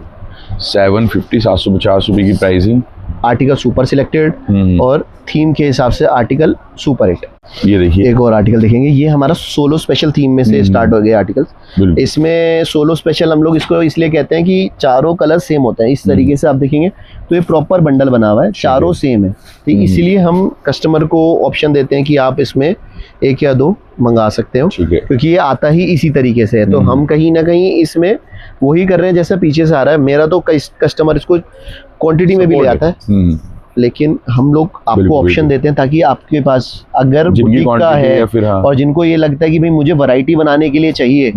750 750 रुपए की प्राइसिंग। आर्टिकल सुपर सिलेक्टेड और थीम के हिसाब से आर्टिकल सुपर हिट। ये देखिए एक और आर्टिकल देखेंगे, ये हमारा सोलो स्पेशल थीम में से स्टार्ट हो गए आर्टिकल्स। इसमें सोलो स्पेशल हम लोग इसको इसलिए कहते हैं कि चारों कलर सेम होते हैं। इस तरीके से आप देखेंगे तो ये प्रॉपर बंडल बना हुआ है, चारों सेम है। तो इसीलिए हम कस्टमर को ऑप्शन देते हैं कि आप इसमें 1 या 2 मंगा सकते हो, क्योंकि ये आता ही इसी तरीके से है। तो हम कहीं ना कहीं इसमें वही कर रहे हैं जैसा पीछे से आ रहा है। मेरा तो कस्टमर इसको क्वांटिटी में भी ले आता है, लेकिन हम लोग आपको ऑप्शन देते हैं ताकि आपके पास अगर बुटीक का है और जिनको ये लगता है कि भाई मुझे वैरायटी बनाने के लिए चाहिए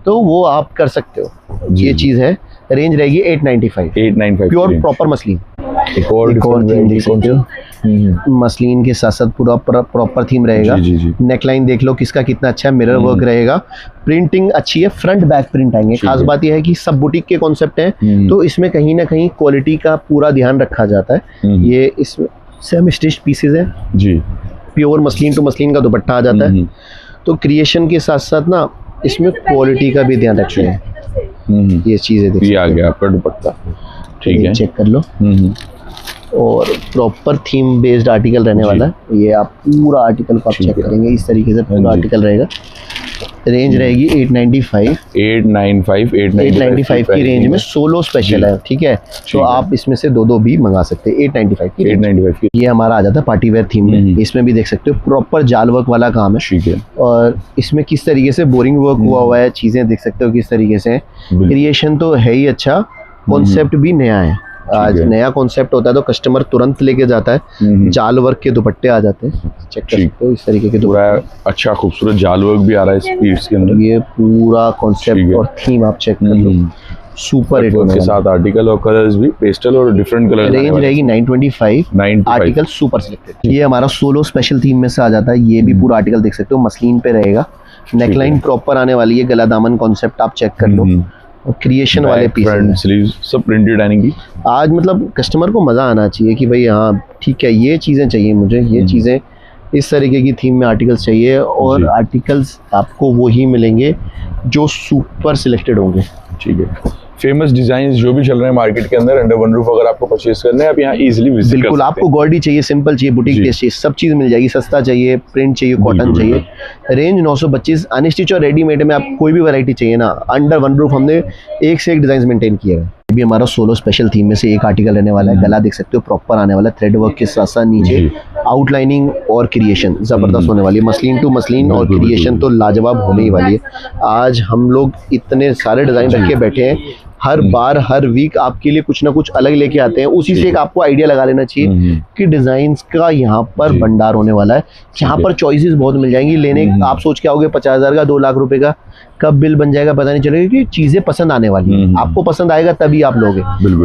तो वो आप कर सकते हो। ये चीज है। रेंज रहेगी 895 प्योर प्रॉपर मसलिन। एक और थीम देख सकते हो, मसलिन के साथ साथ पूरा प्रॉपर थीम रहेगा। नेकलाइन देख लो किसका कितना अच्छा है, मिरर वर्क रहेगा, प्रिंटिंग अच्छी है, फ्रंट बैक प्रिंट आएंगे। खास बात यह है कि सब बुटीक के कॉन्सेप्ट हैं तो इसमें कहीं ना कहीं क्वालिटी का पूरा ध्यान रखा जाता है। ये इसमें सेम स्टिच पीसेज है जी, प्योर मसलिन टू मसलिन का दुपट्टा आ जाता है। तो क्रिएशन के साथ साथ ना इसमें क्वालिटी का भी ध्यान रखते हैं। ये चीजें देखिए, आ गया आपका दुपट्टा, ठीक है, चेक कर लो। और प्रॉपर थीम बेस्ड आर्टिकल रहने वाला है। ये आप पूरा आर्टिकल को आप चेक करेंगे, इस तरीके से पूरा आर्टिकल रहेगा। रेंज रहेगी 895 की रेंज में सोलो स्पेशल है, ठीक है। तो आप इसमें से 2 भी मंगा सकते हैं 895 की। ये हमारा आ जाता है पार्टी वेयर थीम में। इसमें भी देख सकते हो प्रॉपर जाल वर्क वाला काम है, ठीक है। और इसमें किस तरीके से बोरिंग वर्क हुआ है, चीजें देख सकते हो किस तरीके से। क्रिएशन तो है ही अच्छा, कॉन्सेप्ट भी नया है। आज नया कॉन्सेप्ट होता है तो कस्टमर तुरंत लेके जाता है। जाल वर्क के दुपट्टे आ जाते हैं, चेक कर सकते हो इस तरीके के दुपट्टे। अच्छा खूबसूरत जाल वर्क भी आ रहा है इस पीस के अंदर। ये पूरा कॉन्सेप्ट और थीम आप चेक कर लो, सुपर हिट के साथ आर्टिकल और कलर्स भी पेस्टल और डिफरेंट कलर। रेंज रहेगी 925 आर्टिकल सुपर सिलेक्टेड। ये हमारा सोलो स्पेशल थीम में से आ जाता है। ये भी पूरा आर्टिकल देख सकते हो मसलिन पे रहेगा। नेकलाइन प्रॉपर आने वाली है, गला दामन कॉन्सेप्ट आप चेक कर लो। क्रिएशन वाले पीस सब प्रिंटेड आएंगी। आज मतलब कस्टमर को मज़ा आना चाहिए कि भाई हाँ ठीक है, ये चीज़ें चाहिए मुझे, ये चीज़ें इस तरीके की थीम में आर्टिकल्स चाहिए। और आर्टिकल्स आपको वही मिलेंगे जो सुपर सिलेक्टेड होंगे, ठीक है। फेमस डिजाइन जो भी चल रहे हैं मार्केट के अंदर अंडर वन रूफ, अगर आपको परचेज करना है आप यहाँ इजीली विजिट कर सकते हैं। बिल्कुल, आपको गॉडी चाहिए, सिंपल चाहिए, बुटीक टेस्ट चाहिए, सब चीज़ मिल जाएगी। सस्ता चाहिए, प्रिंट चाहिए, कॉटन चाहिए। रेंज 925। अनस्टिच और रेडीमेड में आप कोई भी वैरायटी चाहिए ना, अंडर वन रूफ हमने एक से एक डिजाइन मेंटेन किया है। भी हमारा सोलो स्पेशल थीम में से एक आर्टिकल रहने वाला है। गला देख सकते हो प्रॉपर आने वाला है, थ्रेड वर्क के साथ साथ नीचे आउटलाइनिंग और क्रिएशन जबरदस्त होने वाली है। मसलिन टू मसलिन और क्रिएशन तो लाजवाब होने ही वाली है। आज हम लोग इतने सारे डिजाइन रख के बैठे हैं, हर बार हर वीक आपके लिए कुछ ना कुछ अलग लेके आते हैं। उसी से एक आपको आइडिया लगा लेना चाहिए कि डिजाइन्स का यहाँ पर भंडार होने वाला है। यहाँ पर चॉइसेस बहुत मिल जाएंगी। लेने आप सोच के आओगे 50,000 का 2 लाख रुपए का, कब बिल बन जाएगा पता नहीं चलेगा, कि चीजें पसंद आने वाली है। आपको पसंद आएगा तभी आप लोगे।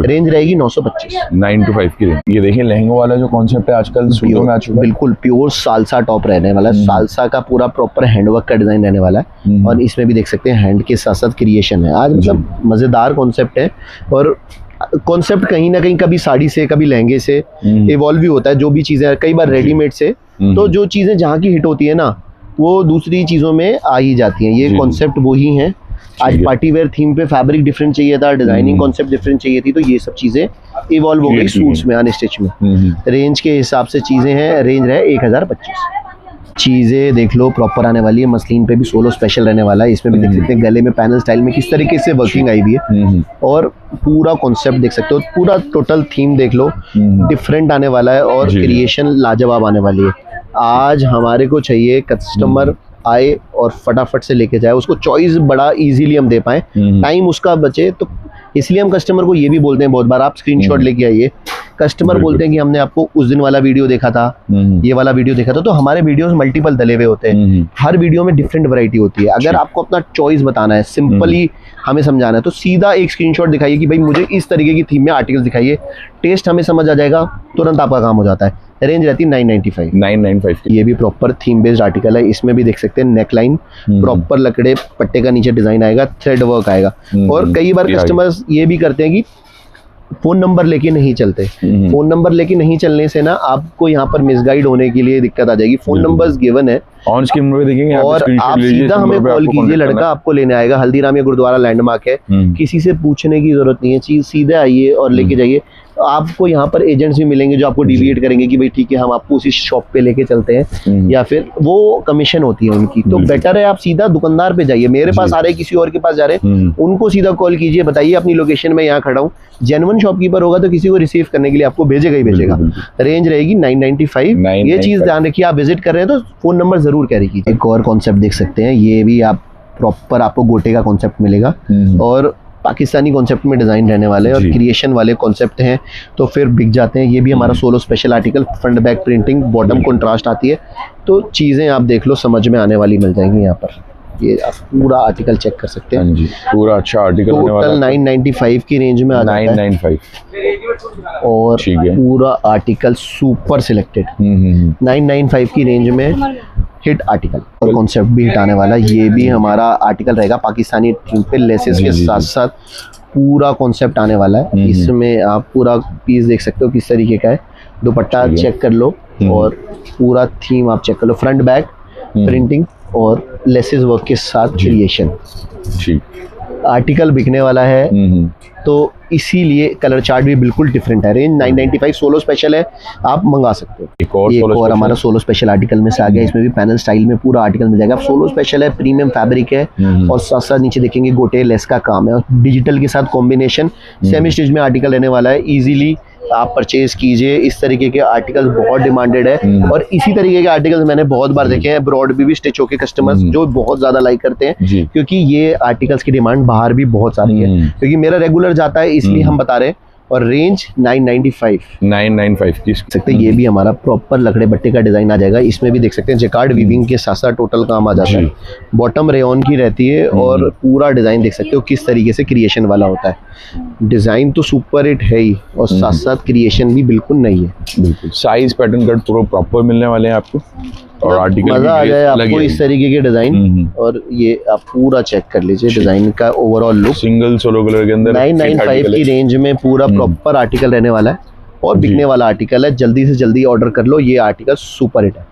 रेंज रहेगी 925 925 की रेंज। ये देखिए लहंगों वाला जो कॉन्सेप्ट है आजकल सूटों में आ चुका है। बिल्कुल प्योर सालसा टॉप रहने वाला है। सालसा का पूरा प्रॉपर हैंडवर्क का डिजाइन रहने वाला है। और इसमें भी देख सकते हैं हैंड के साथ साथ क्रिएशन है। आज मतलब मजेदार कॉन्सेप्ट है। और कॉन्सेप्ट कहीं ना कहीं कभी साड़ी से कभी लहंगे से इवॉल्व भी होता है। जो भी चीजें कई बार रेडीमेड से, तो जो चीजें जहाँ की हिट होती है ना वो दूसरी चीजों में आ ही जाती हैं। ये कॉन्सेप्ट वही हैं। आज पार्टी वेयर थीम पे फैब्रिक डिफरेंट चाहिए था, डिजाइनिंग कॉन्सेप्ट डिफरेंट चाहिए थी, तो ये सब चीजें इवॉल्व हो गई सूट्स में, अनस्टिच में। रेंज के हिसाब से चीजें हैं। रेंज रहे 1025। चीजें देख लो प्रॉपर आने वाली है। मसलिन पे भी सोलो स्पेशल रहने वाला है। इसमें भी देख सकते हैं गले में पैनल स्टाइल में किस तरीके से वर्किंग आई हुई है। और पूरा कॉन्सेप्ट देख सकते हो, पूरा टोटल थीम देख लो, डिफरेंट आने वाला है। और क्रिएशन लाजवाब आने वाली है। आज हमारे को चाहिए कस्टमर आए और फटाफट से लेके जाए, उसको चॉइस बड़ा इजीली हम दे पाए, टाइम उसका बचे। तो इसलिए हम कस्टमर को ये भी बोलते हैं बहुत बार, आप स्क्रीनशॉट लेके आइए। कस्टमर बोलते हैं कि हमने आपको उस दिन वाला वीडियो देखा था, ये वाला वीडियो देखा था। तो हमारे वीडियोस मल्टीपल डले हुए होते हैं, हर वीडियो में डिफरेंट वैरायटी होती है। अगर आपको अपना चॉइस बताना है, सिंपली हमें समझाना है, तो सीधा एक स्क्रीनशॉट दिखाइए कि भाई मुझे इस तरीके की थीम में आर्टिकल दिखाइए, टेस्ट हमें समझ आ जाएगा, तुरंत आपका काम हो जाता है। रेंज रहती है 995। ये भी प्रॉपर थीम बेस्ड आर्टिकल है। इसमें भी देख सकते हैं नेकलाइन प्रॉपर लकड़े पट्टे का नीचे डिजाइन आएगा, थ्रेड वर्क आएगा। और कई बार कस्टमर्स ये भी करते हैं कि फोन नंबर लेके नहीं चलते। फोन नंबर लेके नहीं चलने से ना आपको यहाँ पर मिसगाइड होने के लिए दिक्कत आ जाएगी। फोन नंबर्स गिवन है ऑन स्क्रीन में देखेंगे, और आप सीधा हमें कॉल कीजिए, लड़का आपको लेने आएगा। हल्दीराम या गुरुद्वारा लैंडमार्क है, किसी से पूछने की जरूरत नहीं है, चीज सीधे आइए और लेके जाइए। आपको यहाँ पर एजेंट्स भी मिलेंगे जो आपको डिविएट करेंगे कि भाई ठीक है हम आपको उसी शॉप पे लेके चलते हैं, या फिर वो कमीशन होती है उनकी। तो बेटर है आप सीधा दुकानदार पे जाइए, मेरे पास आ रहे किसी और के पास जा रहे हैं, उनको सीधा कॉल कीजिए, बताइए अपनी लोकेशन में यहाँ खड़ा हूँ। जेन्युइन शॉपकीपर होगा तो किसी को रिसीव करने के लिए आपको भेजेगा ही भेजेगा। रेंज रहेगी 995। ये चीज ध्यान रखिए, आप विजिट कर रहे हैं तो फोन नंबर जरूर कैरी कीजिए। एक और कॉन्सेप्ट देख सकते हैं, ये भी आप प्रॉपर आपको गोटे का कॉन्सेप्ट मिलेगा और पाकिस्तानी कॉन्सेप्ट में डिज़ाइन रहने वाले और क्रिएशन वाले कॉन्सेप्ट हैं तो फिर बिक जाते हैं। ये भी हमारा solo special article, front back printing, bottom contrast आती है, तो चीज़ें आप देख लो समझ में आने वाली मिल जाएंगी यहाँ पर। ये आप पूरा आर्टिकल चेक कर सकते हैं। हाँ जी, पूरा अच्छा आर्टिकल होने वाला है। 995 की रेंज में आ जाता है। 995 और पूरा आर्टिकल सुपर सिलेक्टेड 995 की रेंज में हिट आर्टिकल और कॉन्सेप्ट भी हिट आने वाला है। ये भी हमारा आर्टिकल रहेगा पाकिस्तानी थीम पे, लेसेस के साथ साथ पूरा कॉन्सेप्ट आने वाला है। इसमें आप पूरा पीस देख सकते हो किस तरीके का है, दुपट्टा चेक कर लो और पूरा थीम आप चेक कर लो, फ्रंट बैक प्रिंटिंग और लेसेस वर्क के साथ क्रिएशन। आर्टिकल बिकने वाला है तो इसीलिए कलर चार्ट भी बिल्कुल डिफरेंट है। रेंज 995 सोलो स्पेशल है, आप मंगा सकते हो। एक और हमारा सोलो स्पेशल आर्टिकल में से आ गया, इसमें भी पैनल स्टाइल में पूरा आर्टिकल मिल जाएगा। सोलो स्पेशल है, प्रीमियम फैब्रिक है और साथ साथ नीचे देखेंगे गोटे लेस का काम है और डिजिटल के साथ कॉम्बिनेशन। सेमी स्टिच में आर्टिकल रहने वाला है, इजीली आप परचेज कीजिए। इस तरीके के आर्टिकल्स बहुत डिमांडेड है और इसी तरीके के आर्टिकल्स मैंने बहुत बार देखे हैं ब्रॉड भी स्टिच होके कस्टमर्स जो बहुत ज्यादा लाइक करते हैं, क्योंकि ये आर्टिकल्स की डिमांड बाहर भी बहुत सारी है, क्योंकि मेरा रेगुलर जाता है इसलिए हम बता रहे हैं। और रेंज 995 की सकते हैं। ये भी हमारा प्रॉपर लकड़े बट्टे का डिजाइन आ जाएगा। इसमें भी देख सकते हैं जेकार्ड वीविंग के साथ साथ टोटल काम आ जाता है। बॉटम रेयॉन की रहती है और पूरा डिजाइन देख सकते हो किस तरीके से क्रिएशन वाला होता है। डिजाइन तो सुपर हिट है ही और साथ साथ क्रिएशन भी बिल्कुल नहीं है। बिल्कुल साइज पैटर्न कट पूरा प्रॉपर मिलने वाले हैं आपको और आर्टिकल मजा आ जाए आपको इस तरीके के डिजाइन। और ये आप पूरा चेक कर लीजिए डिजाइन का overall look. Single solo colour के अंदर 995 की रेंज में पूरा प्रॉपर आर्टिकल रहने वाला है और बिकने वाला आर्टिकल है। जल्दी से जल्दी ऑर्डर कर लो, ये आर्टिकल सुपर हिट है।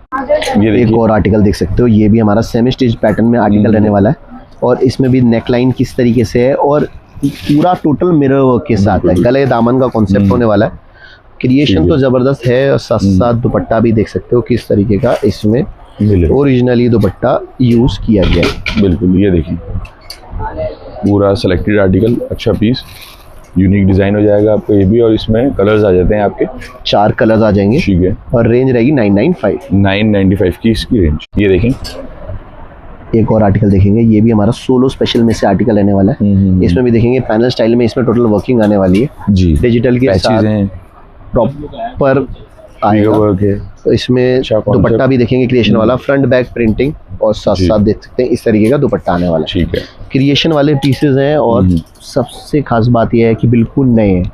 ये एक और आर्टिकल देख सकते हो, ये भी हमारा सेमी स्टिच पैटर्न में आर्टिकल रहने वाला है और इसमें भी नेकलाइन किस तरीके से है और पूरा टोटल मिरर वर्क के साथ है। गले दामन का कॉन्सेप्ट होने वाला है। क्रिएशन तो जबरदस्त है और साथ साथ दुपट्टा भी देख सकते हो किस तरीके का इसमें ओरिजिनली दुपट्टा यूज किया गया है। बिल्कुल ये देखिए पूरा सिलेक्टेड आर्टिकल, अच्छा पीस, यूनिक डिजाइन हो जाएगा आपको ये भी। और इसमें कलर्स आ जाते हैं आपके 4 कलर्स आ जाएंगे। ठीक है। और रेंज रहेगी 995 की इसकी रेंज। ये देखें एक और आर्टिकल देखेंगे, ये भी हमारा सोलो स्पेशल में से आर्टिकल रहने वाला है। इसमें भी देखेंगे पैनल स्टाइल में, इसमें टोटल वर्किंग आने वाली है जी, डिजिटल के साथ प्रॉपर आएगा वर्क है। तो इसमें दुपट्टा भी देखेंगे क्रिएशन वाला, फ्रंट बैक प्रिंटिंग और साथ साथ देख सकते हैं इस तरीके का दुपट्टा आने वाला है। ठीक है। क्रिएशन वाले पीसेस हैं और सबसे खास बात यह है कि बिल्कुल नए हैं,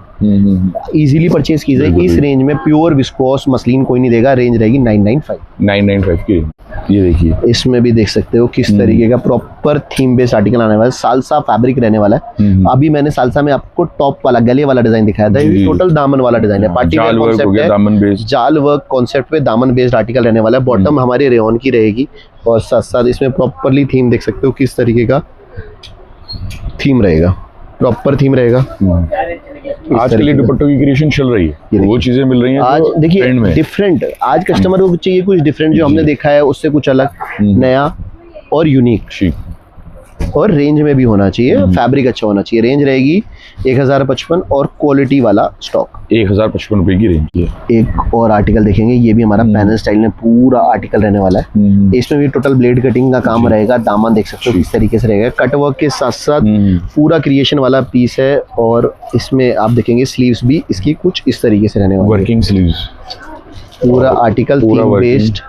इजीली परचेज कीजिए। इस रेंज में प्योर विस्कोस मसलिन कोई नहीं देगा। रेंज रहेगी 995 की। ये देखिए इसमें भी देख सकते हो किस तरीके का प्रॉपर थीम बेस्ड आर्टिकल आने वाला है। सालसा फैब्रिक रहने वाला है। अभी मैंने सालसा में आपको टॉप वाला गले वाला डिजाइन दिखाया था, ये टोटल दामन वाला डिजाइन है। पार्टी वेयर कॉन्सेप्ट है, जाल वर्क कॉन्सेप्ट पे दामन बेस्ड आर्टिकल रहने वाला है। बॉटम हमारी रेयॉन की रहेगी और साथ साथ इसमें प्रॉपरली थीम देख सकते हो किस तरीके का थीम रहेगा, प्रॉपर थीम रहेगा। आज के लिए दुपट्टों की क्रिएशन चल रही है, वो चीजें मिल रही हैं आज देखिए डिफरेंट। आज कस्टमर को चाहिए कुछ डिफरेंट, जो हमने देखा है उससे कुछ अलग, नया और यूनिक और रेंज में भी होना चाहिए। फैब्रिक अच्छा होना चाहिए। रेंज रहेगी 1055 और क्वालिटी वाला स्टॉक 1055 रुपए की रेंज है। एक और आर्टिकल देखेंगे, ये भी हमारा पैनल स्टाइल में पूरा आर्टिकल रहने वाला है। इसमें भी टोटल ब्लेड कटिंग का काम रहेगा। दामन देख सकते हो किस तरीके से रहेगा, कट वर्क के साथ साथ पूरा क्रिएशन वाला पीस है। और इसमें आप देखेंगे स्लीव्स भी इसकी कुछ इस तरीके से रहने वाली है, वर्किंग स्लीव्स। पूरा आर्टिकल थीम बेस्ड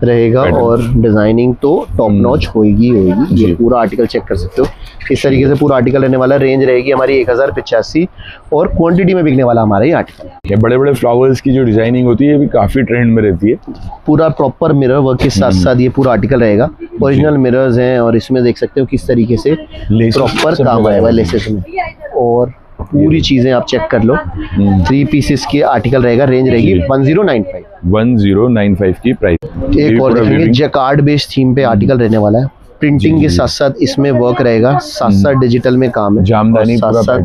रहेगा और डिजाइनिंग तो टॉप नॉच होगी। ये पूरा आर्टिकल चेक कर सकते हो इस तरीके से पूरा आर्टिकल रहने वाला। रेंज रहेगी हमारी 1085 और क्वांटिटी में बिकने वाला हमारा ये आर्टिकल। ये बड़े बड़े फ्लावर्स की जो डिजाइनिंग होती है ये भी काफी ट्रेंड में रहती है। पूरा प्रॉपर मिरर वर्क के साथ साथ ये पूरा आर्टिकल रहेगा। ओरिजिनल मिरर्स हैं और इसमें देख सकते हो किस तरीके से प्रॉपर काम आएगा लेसेस में। और पूरी चीजें आप चेक कर लो। 3 पीसेस के आर्टिकल रहेगा। रेंज रहेगी 1095 की प्राइस। एक और देखेंगे जैकार्ड बेस्ड थीम पे आर्टिकल रहने वाला है। प्रिंटिंग के साथ साथ इसमें वर्क रहेगा, साथ साथ डिजिटल में काम है, जामदानी साथ साथ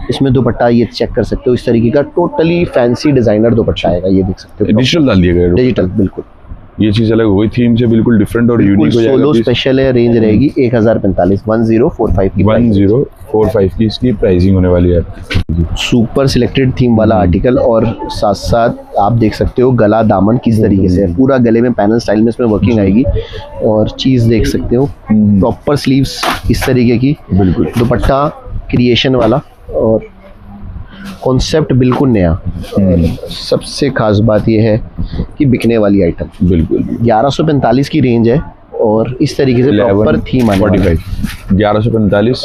इसमें दुपट्टा ये चेक कर सकते हो, इस तरीके का टोटली फैंसी डिजाइनर दुपट्टा आएगा, ये देख सकते हो डिजिटल डाल दिया गया है। डिजिटल, बिल्कुल ये चीज अलग हो गई, थीम से बिल्कुल डिफरेंट और यूनिक हो जाएगा। सोलो स्पेशल है, रेंज रहेगी 1045, 1045 की 1045 की इसकी प्राइसिंग होने वाली है। सुपर सिलेक्टेड थीम वाला आर्टिकल, और साथ साथ आप देख सकते हो गला दामन किस तरीके से है, पूरा गले में पैनल स्टाइल में इसमें वर्किंग आएगी, और चीज़ देख सकते हो प्रॉपर स्लीव्स इस तरीके की, बिल्कुल दुपट्टा क्रिएशन वाला, और कॉन्सेप्ट बिल्कुल नया। सबसे खास बात यह है कि बिकने वाली आइटम, बिल्कुल 1145 की रेंज है, और इस तरीके से प्रॉपर थीम आने वाला है। 1145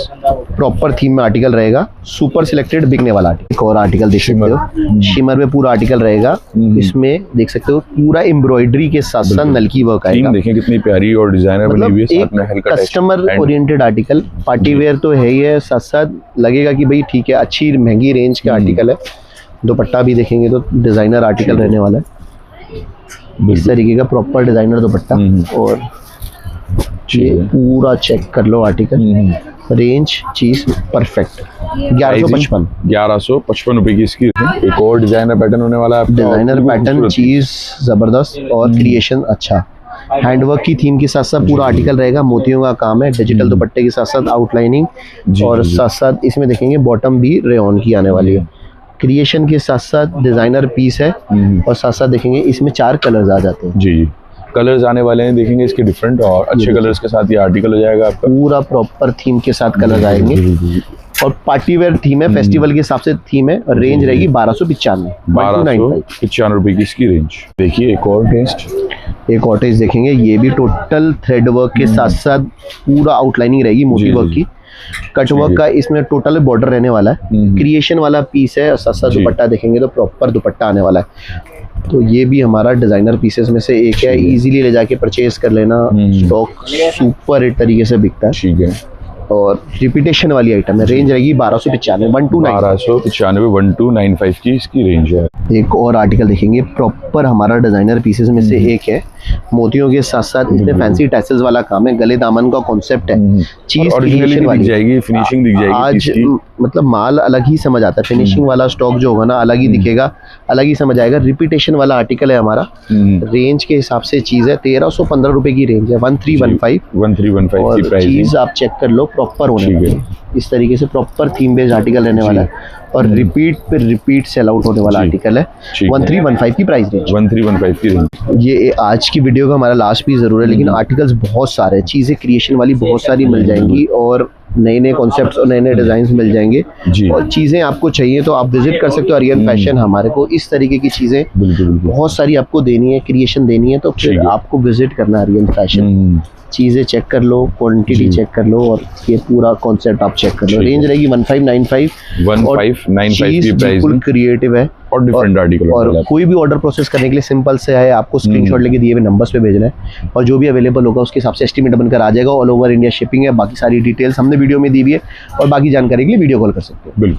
प्रॉपर थीम में आर्टिकल रहेगा, सुपर सिलेक्टेड बिकने वाला आर्टिकल। एक और आर्टिकल देख सकते हो, शिमर में पूरा आर्टिकल रहेगा, इसमें देख सकते हो पूरा एम्ब्रॉयडरी के साथ साथ नलकी वर्क आएगा। देखें कितनी प्यारी और डिजाइनर बनी हुई है, साथ में हल्का customer oriented article, party wear तो है ही है, साथ साथ लगेगा कि भाई ठीक है अच्छी महंगी रेंज का आर्टिकल है। दुपट्टा भी देखेंगे तो डिजाइनर आर्टिकल रहने वाला है, इस तरीके का प्रॉपर डिजाइनर दुपट्टा, और ये पूरा चेक कर लो आर्टिकल, रेंज चीज परफेक्ट। 1155 रुपए की इसकी। एक और डिजाइनर पैटर्न होने वाला है, डिजाइनर पैटर्न, चीज जबरदस्त और क्रिएशन अच्छा, हैंडवर्क की थीम के साथ साथ पूरा आर्टिकल रहेगा, मोतियों का काम है, डिजिटल दुपट्टे के साथ साथ आउटलाइनिंग, और साथ साथ इसमें देखेंगे बॉटम भी रेयॉन की आने वाली है, क्रिएशन के साथ साथ डिजाइनर पीस है, और साथ साथ देखेंगे इसमें 4 कलर्स आ जाते हैं। जी कलर्स आने वाले हैं, देखेंगे इसके डिफरेंट और अच्छे कलर्स के साथ ये आर्टिकल हो जाएगा आपका, पूरा प्रॉपर थीम के साथ कलर आएंगे, और पार्टी वेयर थीम है, फेस्टिवल के हिसाब से थीम है, और रेंज रहेगी 1295, 1295 रुपए की इसकी रेंज। देखिए एक और टेस्ट देखेंगे, ये भी टोटल थ्रेड वर्क के साथ साथ पूरा आउटलाइनिंग रहेगी मोती वर्क की, कट वर्क का इसमें टोटल बॉर्डर रहने वाला है, क्रिएशन वाला पीस है, और साथ साथ दुपट्टा देखेंगे तो प्रॉपर दुपट्टा आने वाला है। तो ये भी हमारा डिजाइनर पीसेस में से एक है, इजीली ले जाके परचेज कर लेना, स्टॉक सुपर हिट तरीके से बिकता है, ठीक है, और रिपीटेशन वाली आइटम है, रेंज रहेगी 1295, 1295 की इसकी रेंज है। एक और आर्टिकल देखेंगे, प्रॉपर हमारा डिजाइनर पीसेस में से एक है, मोतियों के साथ साथ इसमें फैंसी टैसल्स वाला काम है, गले दामन का कॉन्सेप्ट है, चीज क्रिएशन वाली जाएगी, फिनिशिंग दिख जाएगी आज मतलब माल अलग ही समझ आता है, फिनिशिंग वाला स्टॉक जो होगा ना अलग ही दिखेगा, अलग ही समझ आएगा। रिपीटेशन वाला आर्टिकल है हमारा, रेंज के हिसाब से चीज है 1315 रुपए की रेंज है, 1315 की प्राइस। चीज आप चेक कर लो प्रॉपर होने वाली है, इस तरीके से प्रॉपर थीम बेस्ड आर्टिकल रहने वाला है, और रिपीट पे रिपीट सेल आउट होने वाला आर्टिकल है, 1315 की प्राइस रेंज, 1315 की रेंज। ये आज की वीडियो का हमारा लास्ट पीस जरूर है, लेकिन आर्टिकल्स बहुत सारे हैं, चीजें क्रिएशन वाली बहुत सारी मिल जाएंगी, और नए नए कॉन्सेप्ट्स और नए नए डिजाइन मिल जाएंगे, और चीजें आपको चाहिए तो आप विजिट कर सकते हो आर्यन फैशन। हमारे को इस तरीके की चीजें बहुत सारी आपको देनी है, क्रिएशन देनी है, तो फिर आपको विजिट करना आर्यन फैशन, चीज़ें चेक कर लो, क्वांटिटी चेक कर लो, और ये पूरा कॉन्सेप्ट आप चेक कर लो। रेंज रहेगी 1595 की प्राइस, बिल्कुल क्रिएटिव है और डिफरेंट आर्टिकल, और कोई भी ऑर्डर प्रोसेस करने के लिए सिंपल से है, आपको स्क्रीनशॉट लेके दिए हुए नंबर्स पे भेजना है, और जो भी अवेलेबल होगा उसके हिसाब से एस्टीमेट बनकर आ जाएगा। ऑल ओवर इंडिया शिपिंग है, बाकी सारी डिटेल्स हमने वीडियो में दी हुई है, और बाकी जानकारी के लिए वीडियो कॉल कर सकते हो। बिल्कुल।